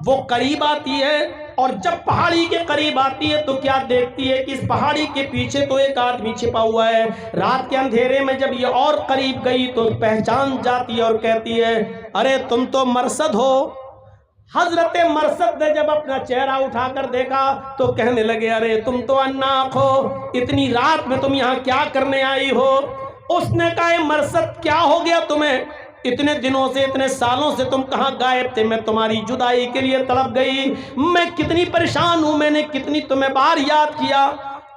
S1: وہ قریب آتی ہے، اور جب پہاڑی کے قریب آتی ہے تو کیا دیکھتی ہے کہ اس پہاڑی کے پیچھے تو ایک آدمی چھپا ہوا ہے، رات کے اندھیرے میں جب یہ اور قریب گئی تو پہچان جاتی ہے اور کہتی ہے ارے تم تو مرثد ہو، حضرت مرثد نے جب اپنا چہرہ اٹھا کر دیکھا تو کہنے لگے ارے تم تو عناق ہو، اتنی رات میں تم یہاں کیا کرنے آئی ہو؟ اس نے کہا مرثد کیا ہو گیا تمہیں، اتنے دنوں سے اتنے سالوں سے تم کہاں غائب تھے، میں تمہاری جدائی کے لیے تڑپ گئی، میں کتنی پریشان ہوں، میں نے کتنی تمہیں بار یاد کیا،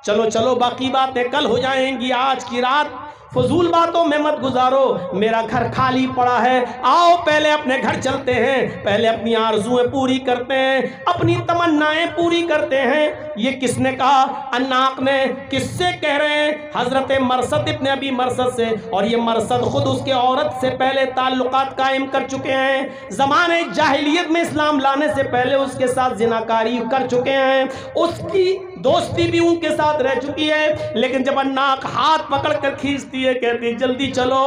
S1: چلو چلو باقی باتیں کل ہو جائیں گی، آج کی رات فضول باتوں میں مت گزارو، میرا گھر خالی پڑا ہے، آؤ پہلے اپنے گھر چلتے ہیں، پہلے اپنی آرزویں پوری کرتے ہیں، اپنی تمنائیں پوری کرتے ہیں۔ یہ کس نے کہا؟ عناق نے۔ کس سے کہہ رہے ہیں؟ حضرت مرثد ابن ابی مرثد سے، اور یہ مرثد خود اس کے عورت سے پہلے تعلقات قائم کر چکے ہیں، زمانے جاہلیت میں اسلام لانے سے پہلے اس کے ساتھ زناکاری کر چکے ہیں، اس کی دوستی بھی ان کے ساتھ رہ چکی ہے، لیکن جب عناق ہاتھ پکڑ کر کھینچتی ہے کہتی جلدی چلو،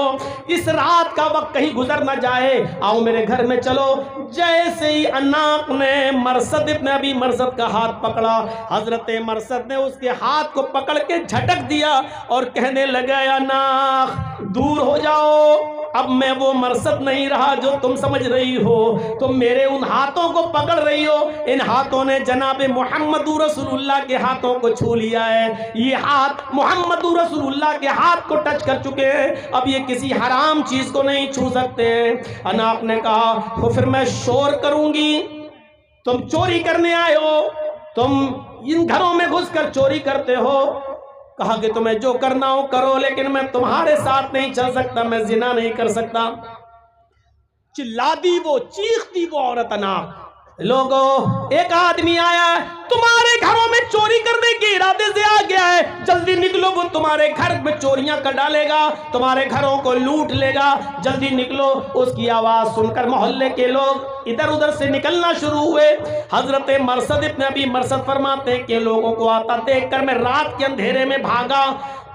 S1: اس رات کا وقت کہیں گزر نہ جائے، آؤ میرے گھر میں چلو۔ جیسے ہی عناق نے مرثد ابن ابی مرثد کا ہاتھ پکڑا، حضرت مرثد نے اس کے ہاتھ کو پکڑ کے جھٹک دیا اور کہنے لگا عناق دور ہو جاؤ، اب میں وہ مرثد نہیں رہا جو تم سمجھ رہی ہو، تم میرے ان ہاتھوں کو پکڑ رہی ہو، ان ہاتھوں نے جناب محمد رسول اللہ کے ہاتھوں کو چھو لیا ہے، یہ ہاتھ محمد رسول اللہ کے ہاتھ کو ٹچ کر چکے ہیں، اب یہ کسی حرام چیز کو نہیں چھو سکتے ہیں۔ عناق نے کہا تو پھر میں شور کروں گی، تم چوری کرنے آئے ہو، تم ان گھروں میں گھس کر چوری کرتے ہو، کہا کہ تمہیں جو کرنا ہو کرو، لیکن میں تمہارے ساتھ نہیں چل سکتا، میں زنا نہیں کر سکتا۔ چلا دی وہ، چیخ دی وہ عورت عناق، لوگوں ایک آدمی آیا ہے تمہارے گھروں میں چوری کرنے کے ارادے سے آ گیا ہے، جلدی نکلو، وہ تمہارے گھر میں چوریاں کر ڈالے گا، تمہارے گھروں کو لوٹ لے گا، جلدی نکلو۔ اس کی آواز سن کر محلے کے لوگ ادھر ادھر سے نکلنا شروع ہوئے۔ حضرت مرثد ابن ابی مرثد فرماتے ہیں کہ لوگوں کو آتا دیکھ کر میں رات کے اندھیرے میں بھاگا،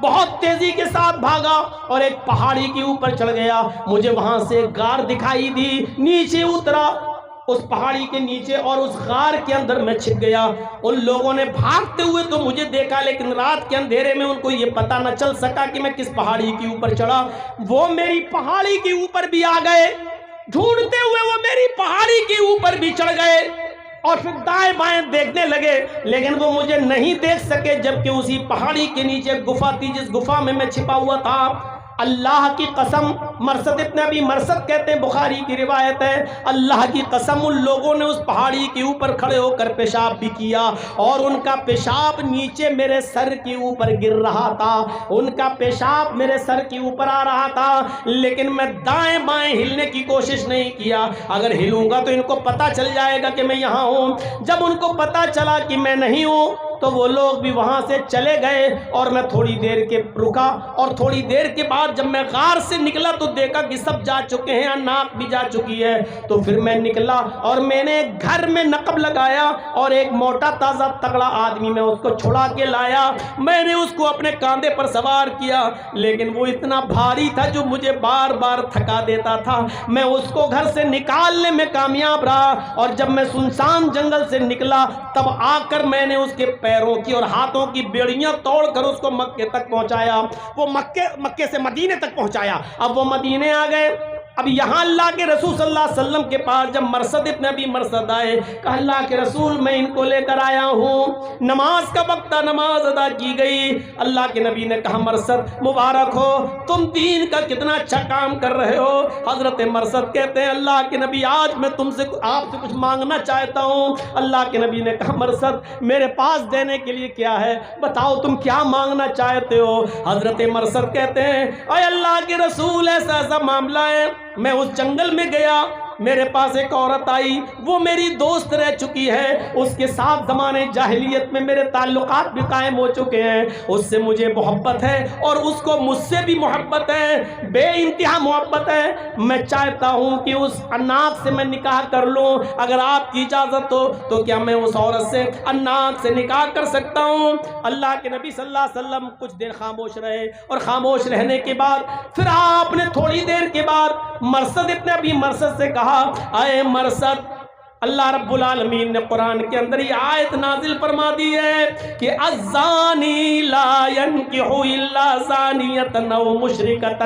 S1: بہت تیزی کے ساتھ بھاگا اور ایک پہاڑی کے اوپر چڑھ گیا، مجھے وہاں سے غار دکھائی دی، نیچے اترا اس پہاڑی کے نیچے اور اس غار کے اندر میں چھپ گیا۔ ان لوگوں نے بھاگتے ہوئے تو مجھے دیکھا، لیکن رات کے اندھیرے میں ان کو یہ پتہ نہ چل سکا کہ میں کس پہاڑی کے اوپر چڑھا، وہ میری پہاڑی کے اوپر بھی آ گئے، ڈھونڈتے ہوئے وہ میری پہاڑی کے اوپر بھی چڑھ گئے، اور پھر دائیں بائیں دیکھنے لگے، لیکن وہ مجھے نہیں دیکھ سکے، جبکہ اسی پہاڑی کے نیچے گفا تھی، جس گفا میں میں چھپا ہوا تھا۔ اللہ کی قسم، مرثد ابن ابی مرثد کہتے ہیں، بخاری کی روایت ہے، اللہ کی قسم ان لوگوں نے اس پہاڑی کے اوپر کھڑے ہو کر پیشاب بھی کیا، اور ان کا پیشاب نیچے میرے سر کے اوپر گر رہا تھا، ان کا پیشاب میرے سر کے اوپر آ رہا تھا، لیکن میں دائیں بائیں ہلنے کی کوشش نہیں کیا، اگر ہلوں گا تو ان کو پتہ چل جائے گا کہ میں یہاں ہوں۔ جب ان کو پتہ چلا کہ میں نہیں ہوں تو وہ لوگ بھی وہاں سے چلے گئے، اور میں تھوڑی دیر کے رکا، اور تھوڑی دیر کے بعد جب میں غار سے نکلا تو دیکھا کہ سب جا چکے ہیں، ناک بھی جا چکی ہے، تو پھر میں نکلا اور میں نے گھر میں نقب لگایا، اور ایک موٹا تازہ تگڑا آدمی میں اس کو چھڑا کے لایا، میں نے اس کو اپنے کاندھے پر سوار کیا، لیکن وہ اتنا بھاری تھا جو مجھے بار بار تھکا دیتا تھا۔ میں اس کو گھر سے نکالنے میں کامیاب رہا، اور جب میں سنسان جنگل سے نکلا تب آ کر میں نے اس کے پیروں کی اور ہاتھوں کی بیڑیاں توڑ کر اس کو مکے تک پہنچایا، وہ مکے سے مدینے تک پہنچایا۔ اب وہ مدینے آ گئے، اب یہاں اللہ کے رسول صلی اللہ علیہ وسلم کے پاس جب مرثد ابن ابی مرثد آئے، کہا اللہ کے رسول میں ان کو لے کر آیا ہوں، نماز کا وقت تھا، نماز ادا کی گئی۔ اللہ کے نبی نے کہا مرثد مبارک ہو، تم دین کا کتنا اچھا کام کر رہے ہو۔ حضرت مرثد کہتے ہیں اللہ کے نبی آج میں آپ سے کچھ مانگنا چاہتا ہوں۔ اللہ کے نبی نے کہا مرثد میرے پاس دینے کے لیے کیا ہے، بتاؤ تم کیا مانگنا چاہتے ہو۔ حضرت مرثد کہتے ہیں اے اللہ کے رسول ایسا ایسا معاملہ ہے، میں اس جنگل میں گیا، میرے پاس ایک عورت آئی، وہ میری دوست رہ چکی ہے، اس کے ساتھ زمانے جاہلیت میں میرے تعلقات بھی قائم ہو چکے ہیں، اس سے مجھے محبت ہے اور اس کو مجھ سے بھی محبت ہے، بے انتہا محبت ہے، میں چاہتا ہوں کہ اس اناق سے میں نکاح کر لوں، اگر آپ کی اجازت ہو تو کیا میں اس عورت سے اناق سے نکاح کر سکتا ہوں۔ اللہ کے نبی صلی اللہ علیہ وسلم کچھ دیر خاموش رہے، اور خاموش رہنے کے بعد پھر آپ نے تھوڑی دیر کے بعد مرثد ابن ابی مرثد سے کہا اے مرثد، اللہ رب العالمین نے قرآن کے اندر یہ آیت نازل فرما دی ہے کہ الزانی لا ينکح الا زانیۃ او مشرکۃ،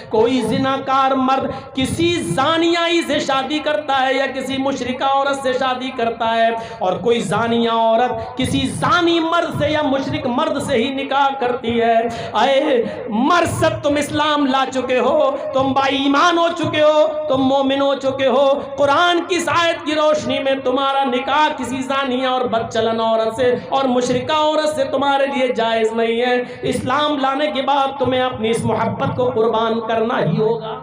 S1: کوئی زناکار مرد کسی زانیائی سے شادی کرتا ہے یا کسی مشرکہ عورت سے شادی کرتا ہے، اور کوئی زانیہ عورت کسی زانی مرد سے یا مشرک مرد سے ہی نکاح کرتی ہے۔ اے مرثد تم اسلام لا چکے ہو، تم با ایمان ہو چکے ہو، تم مومن ہو چکے ہو، قرآن کی اس آیت کی روشنی میں تمہارا نکاح کسی زانیہ اور بدچلن عورت سے اور مشرکہ عورت سے تمہارے لیے جائز نہیں ہے، اسلام لانے کے بعد تمہیں اپنی اس محبت کو قربان کرنا ہی ہوگا۔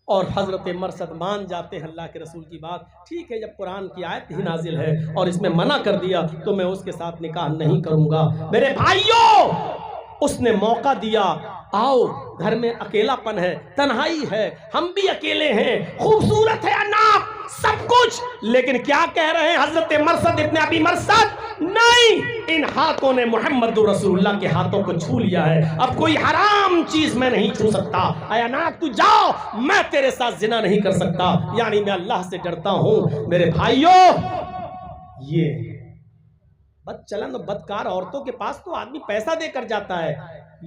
S1: اور حضرت مرثد مان جاتے ہیں اللہ کے رسول کی بات، ٹھیک ہے جب قرآن کی آیت ہی نازل ہے اور اس میں منع کر دیا تو میں اس کے ساتھ نکاح نہیں کروں گا۔ میرے بھائیوں، اس نے موقع دیا، آؤ گھر میں اکیلا پن ہے، تنہائی ہے، ہم بھی اکیلے ہیں، خوبصورت ہے اناق سب کچھ، لیکن کیا کہہ رہے ہیں حضرت مرثد ابن ابی مرثد؟ نہیں، ان ہاتھوں نے محمد رسول اللہ کے ہاتھوں کو چھو لیا ہے، اب کوئی حرام چیز میں نہیں چھو سکتا، اے اناق تو جاؤ، میں تیرے ساتھ زنا نہیں کر سکتا، یعنی میں اللہ سے ڈرتا ہوں۔ میرے بھائیوں، یہ بدچلن اور بدکار عورتوں کے پاس تو آدمی پیسہ دے کر جاتا ہے،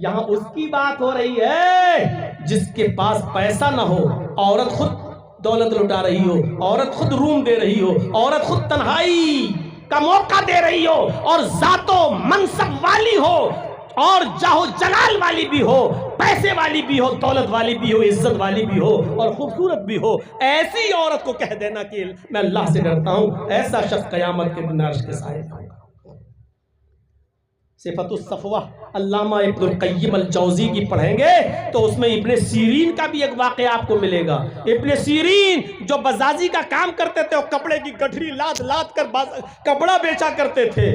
S1: یہاں اس کی بات ہو رہی ہے جس کے پاس پیسہ نہ ہو، عورت خود دولت لٹا رہی ہو، عورت خود روم دے رہی ہو، عورت خود تنہائی کا موقع دے رہی ہو، اور ذات و منصب والی ہو، اور جاہ و جلال والی بھی ہو، پیسے والی بھی ہو، دولت والی بھی ہو، عزت والی بھی ہو، اور خوبصورت بھی ہو، ایسی عورت کو کہہ دینا کہ میں اللہ سے ڈرتا ہوں، ایسا شخص قیامت کے دن عرش کے سائے ہوگا۔ صفت الصفوہ علامہ ابن القیم الجوزی کی پڑھیں گے تو اس میں ابن سیرین کا بھی ایک واقعہ آپ کو ملے گا۔ ابن سیرین جو بزازی کا کام کرتے تھے، اور کپڑے کی گٹھری لاد لاد کر کپڑا بیچا کرتے تھے،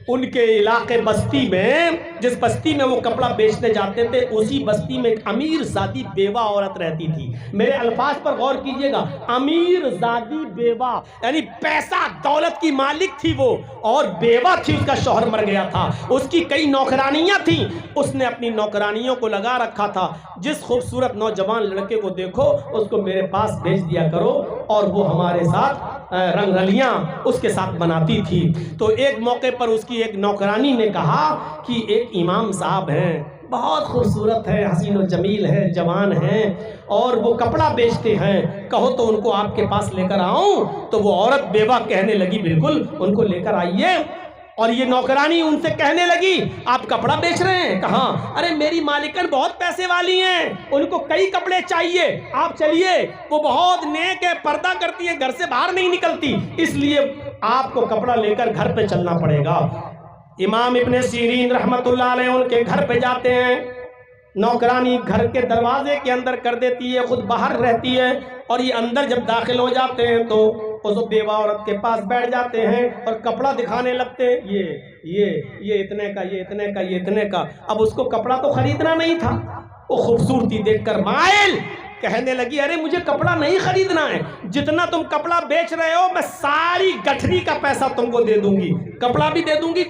S1: ان کے علاقے بستی میں، جس بستی میں وہ کپڑا بیچنے جاتے تھے، اسی بستی میں ایک امیر زادی بیوہ عورت رہتی تھی۔ میرے الفاظ پر غور کیجئے گا، امیر زادی بیوہ، یعنی پیسہ دولت کی مالک تھی وہ، اور بیوہ تھی، اس کا شوہر مر گیا تھا، اس کی کئی نوکرانیاں تھیں، اس نے اپنی نوکرانیوں کو لگا رکھا تھا، جس خوبصورت نوجوان لڑکے کو دیکھو اس کو میرے پاس بھیج دیا کرو، اور وہ ہمارے ساتھ رنگلیاں اس کے ساتھ بناتی تھی۔ تو ایک موقع پر اس کی ایک نوکرانی نے کہا کہ ایک امام صاحب ہیں، بہت خوبصورت ہے، حسین و جمیل ہے، جوان ہیں اور وہ کپڑا بیچتے ہیں، کہو تو ان کو آپ کے پاس لے کر آؤں؟ تو وہ عورت بیوہ کہنے لگی بالکل ان کو لے کر آئیے۔ اور یہ نوکرانی ان سے کہنے لگی آپ کپڑا بیچ رہے ہیں؟ کہاں؟ ارے میری مالکن بہت پیسے والی ہیں، ان کو کئی کپڑے چاہیے، آپ چلیے، وہ بہت نیک ہے، پردہ کرتی ہے، گھر سے باہر نہیں نکلتی، اس لیے آپ کو کپڑا لے کر گھر پہ چلنا پڑے گا۔ امام ابن سیرین رحمت اللہ علیہ ان کے گھر پہ جاتے ہیں، نوکرانی گھر کے دروازے کے اندر کر دیتی ہے، خود باہر رہتی ہے، اور یہ اندر جب داخل ہو جاتے ہیں تو اس بیوہ عورت کے پاس بیٹھ جاتے ہیں اور کپڑا دکھانے لگتے ہیں، یہ اتنے کا، یہ اتنے کا، یہ اتنے کا۔ اب اس کو کپڑا تو خریدنا نہیں تھا، وہ خوبصورتی دیکھ کر مائل کہنے لگی ارے مجھے کپڑا نہیں خریدنا ہے، جتنا تم کپڑا بیچ رہے ہو میں ساری گٹھری کا پیسہ تم کو دے دوں گی، کپڑا بھی دے دوں گی،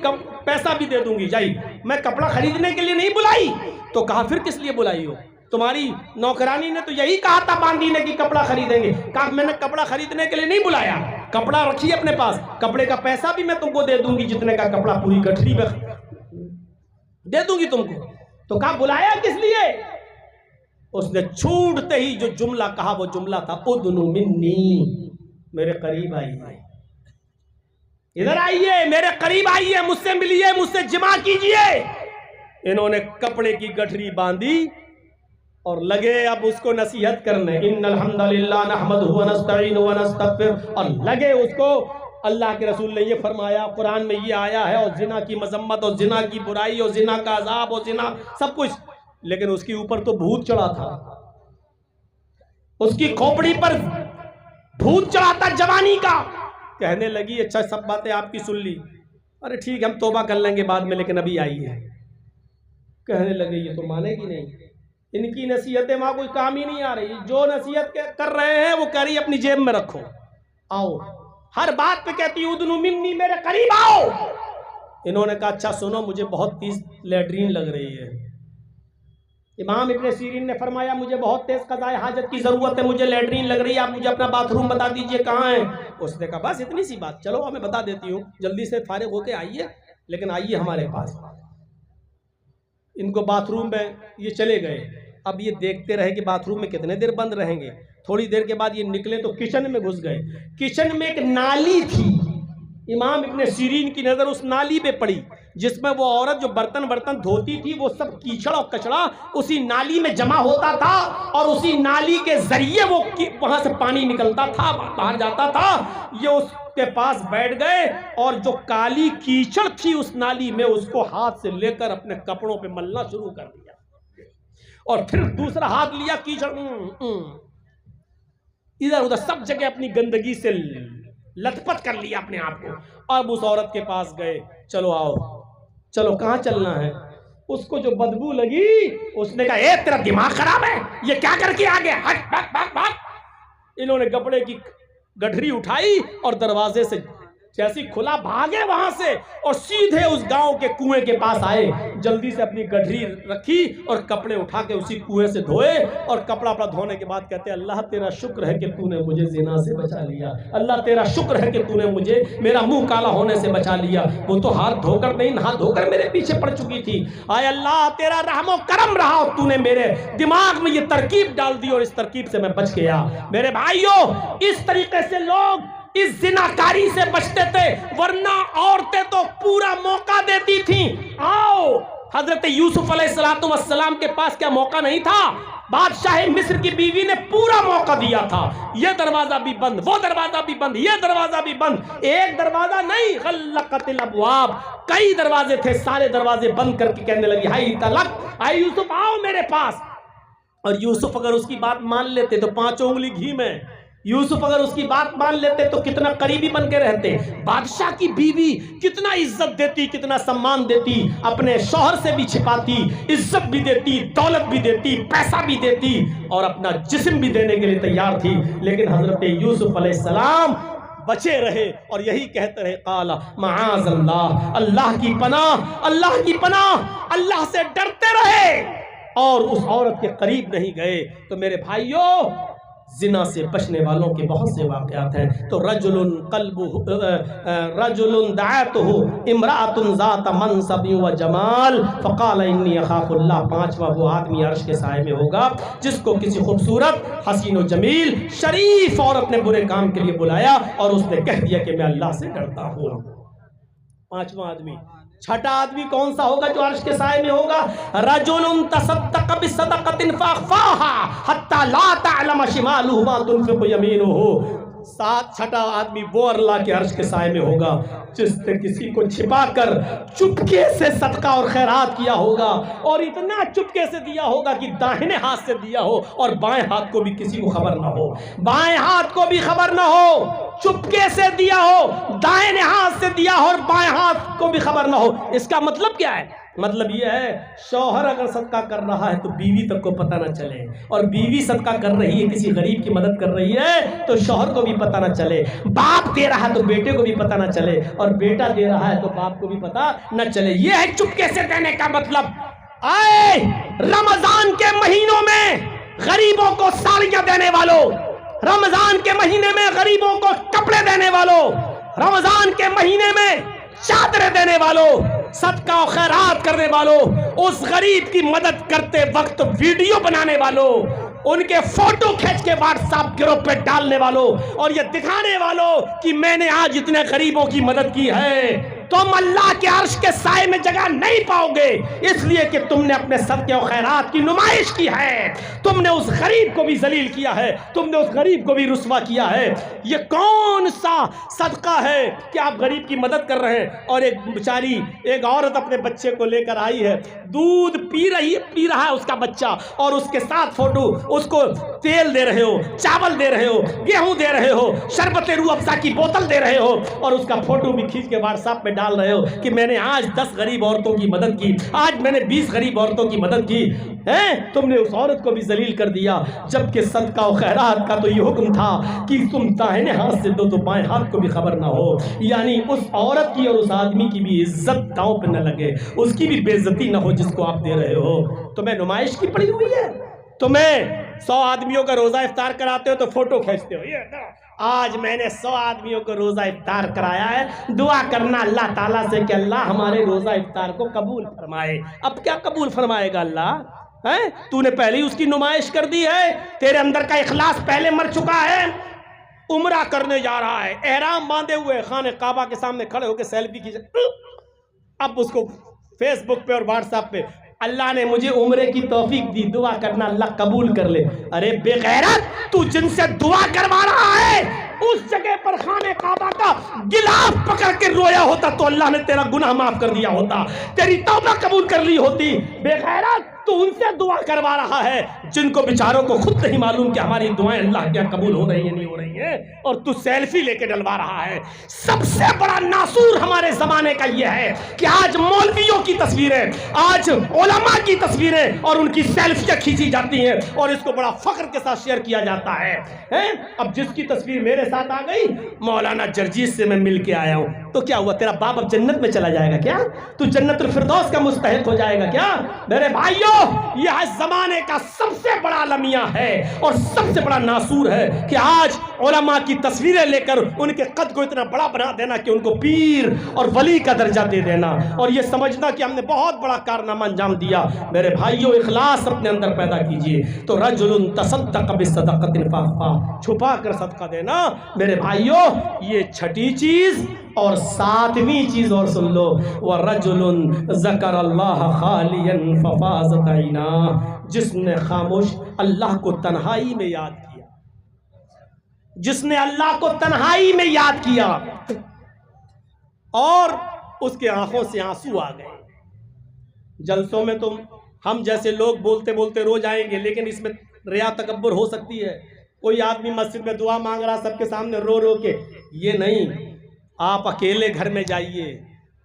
S1: پیسہ بھی دے دوں گی، جائی، میں کپڑا خریدنے کے لیے نہیں بلائی۔ تو کہا پھر کس لیے بلائی ہو؟ تمہاری نوکرانی نے تو یہی کہا تھا باندھی نے کہ کپڑا خریدیں گے۔ کہا میں نے کپڑا خریدنے کے لیے نہیں بلایا، کپڑا رکھیے اپنے پاس، کپڑے کا پیسہ بھی میں تم کو دے دوں گی، جتنے کا کپڑا پوری گٹھری میں دے دوں گی تم کو۔ تو کہا بلایا کس لیے؟ اس نے چھوٹتے ہی جو جملہ کہا وہ جملہ تھا ادنو منی، میرے قریب آئیے، ادھر آئیے، میرے قریب آئیے، مجھ سے ملیے، مجھ سے جمع کیجئے۔ انہوں نے کپڑے کی گٹھری باندھی اور لگے اب اس کو نصیحت کرنے، ان الحمدللہ نحمدہ ونستعینہ ونستغفر، اور لگے اس کو، اللہ کے رسول نے یہ فرمایا، قرآن میں یہ آیا ہے، اور زنا کی مذمت اور زنا کی برائی اور زنا کا عذاب اور زنا سب کچھ، لیکن اس کے اوپر تو بھوت چڑھا تھا، اس کی کھوپڑی پر بھوت چڑھا تھا جوانی کا۔ کہنے لگی اچھا سب باتیں آپ کی سن لی، ارے ٹھیک ہم توبہ کر لیں گے بعد میں، لیکن ابھی آئی ہے۔ کہنے لگے یہ تو مانے گی نہیں، ان کی نصیحتیں وہاں کوئی کام ہی نہیں آ رہی، جو نصیحت کر رہے ہیں وہ کہہ رہی اپنی جیب میں رکھو، آؤ، ہر بات پہ کہتی ادنو منی، میرے قریب آؤ۔ انہوں نے کہا اچھا سنو مجھے بہت تیز لیٹرین لگ رہی ہے۔ امام ابن سیرین نے فرمایا مجھے بہت تیز قضاء حاجت کی ضرورت ہے، مجھے لیٹرین لگ رہی ہے، آپ مجھے اپنا باتھ روم بتا دیجئے کہاں ہے۔ اس نے کہا بس اتنی سی بات، چلو میں بتا دیتی ہوں، جلدی سے فارغ ہو کے آئیے، لیکن آئیے ہمارے پاس۔ ان کو باتھ روم میں یہ چلے گئے، اب یہ دیکھتے رہے کہ باتھ روم میں کتنے دیر بند رہیں گے، تھوڑی دیر کے بعد یہ نکلے تو کچن میں گھس گئے۔ کچن میں ایک نالی تھی، امام ابن سیرین کی نظر اس نالی پہ پڑی جس میں وہ عورت جو برتن دھوتی تھی، وہ سب کیچڑ اور کچڑا اسی نالی میں جمع ہوتا تھا، اور اسی نالی کے ذریعے وہ وہاں سے پانی نکلتا تھا، باہر جاتا تھا۔ یہ اس کے پاس بیٹھ گئے اور جو کالی کیچڑ تھی اس نالی میں اس کو ہاتھ سے لے کر اپنے کپڑوں پہ ملنا شروع کر دیا، اور پھر دوسرا ہاتھ لیا، کیچڑ ادھر ادھر سب جگہ اپنی گندگی سے لت پت کر لیا اپنے آپ کو۔ اب اس عورت کے پاس گئے، چلو آؤ، چلو کہاں چلنا ہے؟ اس کو جو بدبو لگی اس نے کہا اے تیرا دماغ خراب ہے، یہ کیا کر کے آ گیا، ہٹ بھاگ بھاگ بھاگ۔ انہوں نے کپڑے کی گٹھری اٹھائی اور دروازے سے جیسی کھلا بھاگے وہاں سے، اور سیدھے اس گاؤں کے کنویں کے پاس آئے، جلدی سے اپنی گٹھری رکھی اور کپڑے اٹھا کے اسی کنویں سے دھوئے، اور کپڑا اپنا دھونے کے بعد کہتے ہیں اللہ تیرا شکر ہے کہ تو نے مجھے زنا سے بچا لیا، اللہ تیرا شکر ہے کہ تو نے مجھے میرا منہ کالا ہونے سے بچا لیا، وہ تو ہاتھ دھو کر نہیں نہا دھو کر میرے پیچھے پڑ چکی تھی، آئے اللہ تیرا رحم و کرم رہا اور تو نے میرے دماغ میں یہ ترکیب ڈال دی اور اس ترکیب سے میں بچ گیا۔ میرے بھائیوں اس طریقے سے لوگ اس زناکاری سے بچتے تھے، ورنہ عورتیں تو پورا موقع دیتی تھیں۔ آؤ، حضرت یوسف علیہ السلام کے پاس کیا موقع نہیں تھا؟ بادشاہ مصر کی بیوی نے پورا موقع دیا تھا، یہ دروازہ بھی بند، وہ دروازہ بھی بند، یہ دروازہ بھی بند، ایک دروازہ نہیں، غلقت الابواب، کئی دروازے تھے، سارے دروازے بند کر کے کہنے لگی ہائی طلق، آئے یوسف آؤ میرے پاس۔ اور یوسف اگر اس کی بات مان لیتے تو 5 انگلی گھی میں، یوسف اگر اس کی بات مان لیتے تو کتنا قریبی بن کے رہتے، بادشاہ کی بیوی کتنا عزت دیتی، کتنا سمان دیتی، اپنے شوہر سے بھی چھپاتی، عزت بھی دیتی، دولت بھی دیتی، پیسہ بھی دیتی، اور اپنا جسم بھی دینے کے لیے تیار تھی، لیکن حضرت یوسف علیہ السلام بچے رہے اور یہی کہتے رہے قال معاذ اللہ، اللہ کی پناہ، اللہ کی پناہ، اللہ سے ڈرتے رہے اور اس عورت کے قریب نہیں گئے۔ تو میرے بھائیوں زنا سے بچنے والوں کے بہت سے واقعات ہیں. تو رجل دعاتہ امرأۃ ذات منصب و جمال فقال انی اخاف اللہ. پانچواں وہ آدمی عرش کے سائے میں ہوگا جس کو کسی خوبصورت حسین و جمیل شریف عورت نے برے کام کے لیے بلایا اور اس نے کہہ دیا کہ میں اللہ سے ڈرتا ہوں. پانچواں آدمی. چھٹا آدمی کون سا ہوگا جو عرش کے سائے میں ہوگا؟ رجل تصدق بصدقۃ فاخفاها حتى لا تعلم شماله ما تنفق يمينه. چھٹا آدمی وہ اللہ کے عرش کے سائے میں ہوگا جس نے کسی کو چھپا کر چپکے سے صدقہ اور خیرات کیا ہوگا، اور اتنا چپکے سے دیا ہوگا کہ داہنے ہاتھ سے دیا ہو اور بائیں ہاتھ کو بھی کسی کو خبر نہ ہو، بائیں ہاتھ کو بھی خبر نہ ہو، چپکے سے دیا ہو، دائیں ہاتھ سے دیا ہو اور بائیں ہاتھ کو بھی خبر نہ ہو. اس کا مطلب کیا ہے؟ مطلب یہ ہے شوہر اگر صدقہ کر رہا ہے تو بیوی تک کو پتہ نہ چلے، اور بیوی صدقہ کر رہی ہے، کسی غریب کی مدد کر رہی ہے تو شوہر کو بھی پتہ نہ چلے، باپ دے رہا ہے تو بیٹے کو بھی پتہ نہ چلے، اور بیٹا دے رہا ہے تو باپ کو بھی پتہ نہ چلے. یہ ہے چپکے سے دینے کا مطلب. آئے رمضان کے مہینوں میں غریبوں کو ساڑیاں دینے والوں، رمضان کے مہینے میں غریبوں کو کپڑے دینے والوں، رمضان کے مہینے میں چادریں دینے والوں، صدقہ و خیرات کرنے والوں، اس غریب کی مدد کرتے وقت ویڈیو بنانے والوں، ان کے فوٹو کھینچ کے واٹس ایپ گروپ پہ ڈالنے والوں اور یہ دکھانے والوں کہ میں نے آج اتنے غریبوں کی مدد کی ہے، تم اللہ کے عرش کے سائے میں جگہ نہیں پاؤ گے، اس لیے کہ تم نے اپنے صدقے و خیرات کی نمائش کی ہے، تم نے اس غریب کو بھی ذلیل کیا ہے، تم نے اس غریب کو بھی رسوا کیا ہے. یہ کون سا صدقہ ہے کہ آپ غریب کی مدد کر رہے ہیں؟ اور ایک بیچاری ایک عورت اپنے بچے کو لے کر آئی ہے، دودھ پی رہا ہے اس کا بچہ، اور اس کے ساتھ فوٹو، اس کو تیل دے رہے ہو، چاول دے رہے ہو، گیہوں دے رہے ہو، شربت روح افزا کی بوتل دے رہے ہو، اور اس کا فوٹو بھی کھینچ کے واٹس ایپ پہ ڈال رہے ہو کہ میں نے آج 10 غریب عورتوں کی مدد کی، آج میں نے 20 غریب عورتوں کی مدد کی. تم نے اس عورت کو بھی ذلیل کر دیا، جبکہ صدقہ و خیرات کا تو یہ حکم تھا کہ تم داہنے ہاتھ سے دو تو بائیں ہاتھ کو بھی خبر نہ ہو. یعنی اس عورت کی اور اس آدمی کی بھی عزت داؤں پہ نہ لگے، اس کی بھی بے عزتی نہ ہو جس کو آپ دے رہے ہو. تمہیں نمائش کی پڑی ہوئی ہے، تمہیں 100 آدمیوں کا روزہ افطار کراتے ہو تو فوٹو کھینچتے ہو، یہ آج میں نے 100 آدمیوں کو روزہ افطار کرایا ہے، دعا کرنا اللہ تعالیٰ سے کہ اللہ ہمارے روزہ افطار کو قبول فرمائے. اب کیا قبول فرمائے گا اللہ؟ تو نے پہلے ہی اس کی نمائش کر دی ہے، تیرے اندر کا اخلاص پہلے مر چکا ہے. عمرہ کرنے جا رہا ہے، احرام باندھے ہوئے خانہ کعبہ کے سامنے کھڑے ہو کے سیلفی کھینچے، اب اس کو فیس بک پہ اور واٹس ایپ پہ اللہ نے مجھے عمرے کی توفیق دی، دعا کرنا اللہ قبول کر لے. ارے بے غیرت، تو جن سے دعا کروا رہا ہے اس جگہ پر خانہ کعبہ کا گلاف پکڑ کے رویا ہوتا تو اللہ نے تیرا گناہ معاف کر دیا ہوتا، تیری توبہ قبول کر لی ہوتی. بے غیرت، تو ان سے دعا کروا رہا ہے جن کو بیچاروں کو خود نہیں معلوم کہ ہماری دعائیں اللہ کیا قبول ہو رہی ہیں نہیں ہو رہی ہیں، اور تو سیلفی لے کے ڈلوا رہا ہے. سب سے بڑا ناسور ہمارے زمانے کا یہ ہے کہ آج مولویوں کی تصویریں، آج علماء کی تصویریں اور ان کی سیلفیاں کھینچی جاتی ہیں اور اس کو بڑا فخر کے ساتھ شیئر کیا جاتا ہے. اب جس کی تصویر میرے ساتھ آ گئی، مولانا جرجیس سے میں مل کے آیا ہوں، تو کیا ہوا؟ تیرا باپ اب جنت میں چلا جائے گا کیا؟ تو جنت الفردوس کا مستحق ہو جائے گا کیا؟ میرے بھائیوں، یہ زمانے کا سب سے بڑا المیہ ہے اور سب سے بڑا ناسور ہے کہ آج علماء کی تصویریں لے کر ان کے قد کو اتنا بڑا بنا دینا کہ ان کو پیر اور ولی کا درجہ دے دینا، اور یہ سمجھنا کہ ہم نے بہت بڑا کارنامہ انجام دیا. میرے بھائیوں، اخلاص اپنے اندر پیدا کیجئے. تو رجل تصدق بصدقۃ فاخفاها، چھپا کر صدقہ دینا. میرے بھائیوں، یہ چھٹی چیز. اور 7ویں چیز اور سن لو، وَرَجُلٌ ذَكَرَ اللَّهَ خَالِيًا فَفَاضَتْ عَيْنَاهُ، جس نے خاموش اللہ کو تنہائی میں یاد کیا، جس نے اللہ کو تنہائی میں یاد کیا اور اس کے آنکھوں سے آنسو آ گئے. جلسوں میں تو ہم جیسے لوگ بولتے بولتے رو جائیں گے، لیکن اس میں ریا تکبر ہو سکتی ہے. کوئی آدمی مسجد میں دعا مانگ رہا سب کے سامنے رو رو کے، یہ نہیں. آپ اکیلے گھر میں جائیے،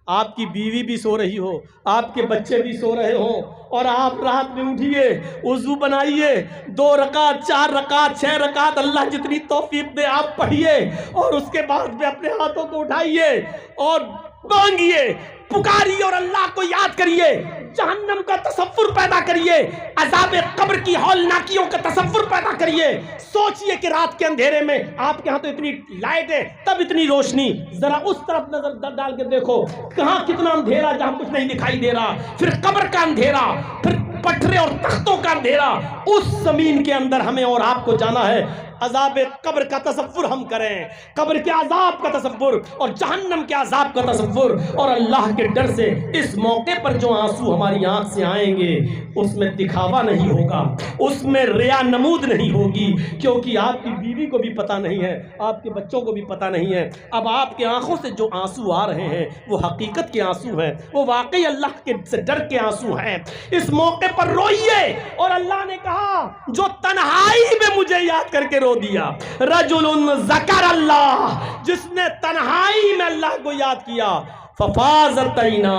S1: آپ کی بیوی بھی سو رہی ہو، آپ کے بچے بھی سو رہے ہوں، اور آپ رات میں اٹھیے، وضو بنائیے، 2 رکعت 4 رکعت 6 رکعت اللہ جتنی توفیق دے آپ پڑھیے، اور اس کے بعد میں اپنے ہاتھوں کو اٹھائیے اور مانگیے, پکاریے اور اللہ کو یاد کریے, جہنم کا تصور پیدا کریے, عذاب قبر کی ہولناکیوں کا تصور پیدا کریے. سوچئے کہ رات کے اندھیرے میں, آپ کے ہاں تو اتنی لائٹ ہے تب اتنی روشنی, ذرا اس طرف نظر ڈال کے دیکھو کہاں کتنا اندھیرا جہاں کچھ نہیں دکھائی دے رہا, پھر قبر کا اندھیرا, پھر پٹھرے اور تختوں کا اندھیرا. اس زمین کے اندر ہمیں اور آپ کو جانا ہے. عذاب قبر کا تصور ہم کریں, قبر کے عذاب کا تصور اور جہنم کے عذاب کا تصور, اور اللہ کے ڈر سے اس موقع پر جو آنسو ہماری آنکھ سے آئیں گے اس میں دکھاوا نہیں ہوگا, اس میں ریا نمود نہیں ہوگی, کیونکہ آپ کی بیوی کو بھی پتہ نہیں ہے, آپ کے بچوں کو بھی پتہ نہیں ہے. اب آپ کے آنکھوں سے جو آنسو آ رہے ہیں وہ حقیقت کے آنسو ہیں, وہ واقعی اللہ کے سے ڈر کے آنسو ہیں. اس موقع پر روئیے. اور اللہ نے کہا جو تنہائی میں مجھے یاد کر کے رو دیا, رجل ذکر اللہ, جس نے تنہائی میں اللہ کو یاد کیا, ففاضت عینا,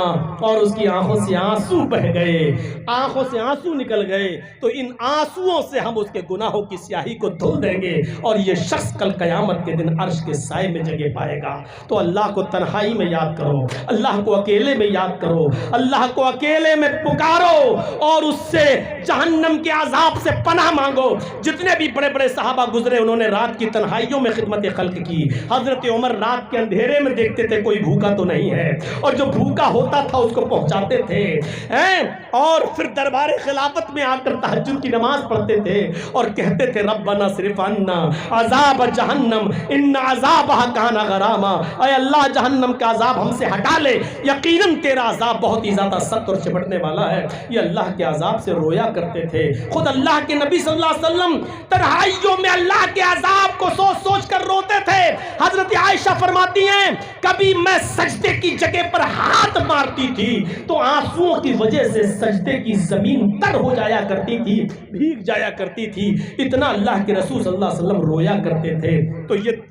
S1: اور اس کی آنکھوں سے آنسو بہ گئے, آنکھوں سے آنسو نکل گئے, تو ان آنسوؤں سے ہم اس کے گناہوں کی سیاہی کو دھل دیں گے اور یہ شخص کل قیامت کے دن عرش کے سائے میں جگہ پائے گا. تو اللہ کو تنہائی میں یاد کرو, اللہ کو اکیلے میں یاد کرو, اللہ کو اکیلے میں پکارو اور اس سے جہنم کے عذاب سے پناہ مانگو. جتنے بھی بڑے بڑے صحابہ گزرے انہوں نے رات کی تنہائیوں میں خدمت خلق کی. حضرت عمر رات کے اندھیرے میں دیکھتے تھے کوئی بھوکا تو نہیں ہے, اور جو بھوکا ہوتا تھا اس کو پہنچاتے تھے, اور پھر دربار خلافت میں آ کر تہجد کی نماز پڑھتے تھے اور کہتے تھے ربنا صرف عنا عذاب جہنم ان عذابہ کان غراما, اے اللہ جہنم کا عذاب ہم سے ہٹا لے, یقیناً تیرا عذاب بہت ہی زیادہ سخت اور چپٹنے والا ہے. یہ اللہ کے عذاب سے رویا کرتے تھے. خود اللہ کے نبی صلی اللہ علیہ وسلم تنہائیوں میں اللہ کے عذاب کو سوچ سوچ کر روتے تھے. حضرت عائشہ فرماتی ہیں کبھی میں سجدے کی جگہ پر ہاتھ مارتی تھی تو آنسوؤں کی وجہ سے سجدے کی زمین تر ہو جایا کرتی تھی, بھیگ جایا کرتی تھی, اتنا اللہ کے رسول صلی اللہ علیہ وسلم رویا کرتے تھے. تو یہ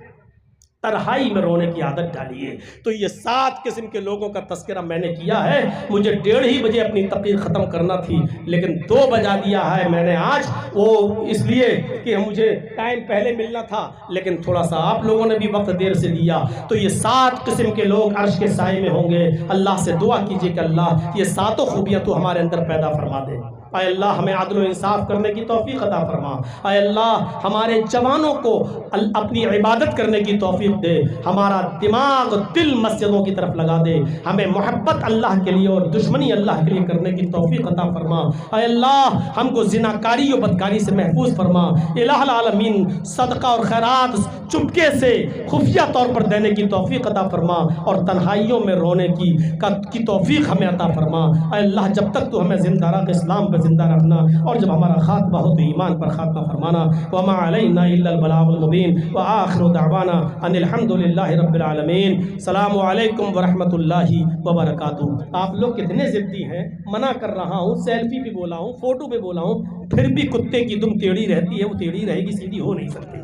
S1: تنہائی میں رونے کی عادت ڈالیے. تو یہ 7 قسم کے لوگوں کا تذکرہ میں نے کیا ہے. مجھے 1:30 بجے اپنی تقریر ختم کرنا تھی لیکن 2 بجا دیا ہے میں نے آج, وہ اس لیے کہ مجھے ٹائم پہلے ملنا تھا لیکن تھوڑا سا آپ لوگوں نے بھی وقت دیر سے دیا. تو یہ 7 قسم کے لوگ عرش کے سائے میں ہوں گے. اللہ سے دعا کیجئے کہ اللہ یہ 7 خوبیاں تو ہمارے اندر پیدا فرما دے. اے اللہ ہمیں عدل و انصاف کرنے کی توفیق عطا فرما. اے اللہ ہمارے جوانوں کو اپنی عبادت کرنے کی توفیق دے, ہمارا دماغ دل مسجدوں کی طرف لگا دے, ہمیں محبت اللہ کے لیے اور دشمنی اللہ کے لیے کرنے کی توفیق عطا فرما. اے اللہ ہم کو زناکاری و بدکاری سے محفوظ فرما. الہ العالمین صدقہ اور خیرات چپکے سے خفیہ طور پر دینے کی توفیق عطا فرما اور تنہائیوں میں رونے کی توفیق ہمیں عطا فرما. اے اللہ جب تک تو ہمیں زندہ رکھ, اسلام پر زندہ رکھنا, اور جب ہمارا خاتمہ ہو تو ایمان پر خاتمہ فرمانا. وما علینا الا البلاغ المبین وآخر دعوانا ان الحمد للہ رب العالمین. السلام علیکم ورحمۃ اللہ وبرکاتہ. آپ لوگ کتنے ضدی ہیں, منع کر رہا ہوں, سیلفی بھی بولا ہوں, فوٹو بھی بولا ہوں, پھر بھی کتے کی دم ٹیڑھی رہتی ہے, وہ ٹیڑھی رہے گی, سیدھی ہو نہیں سکتی.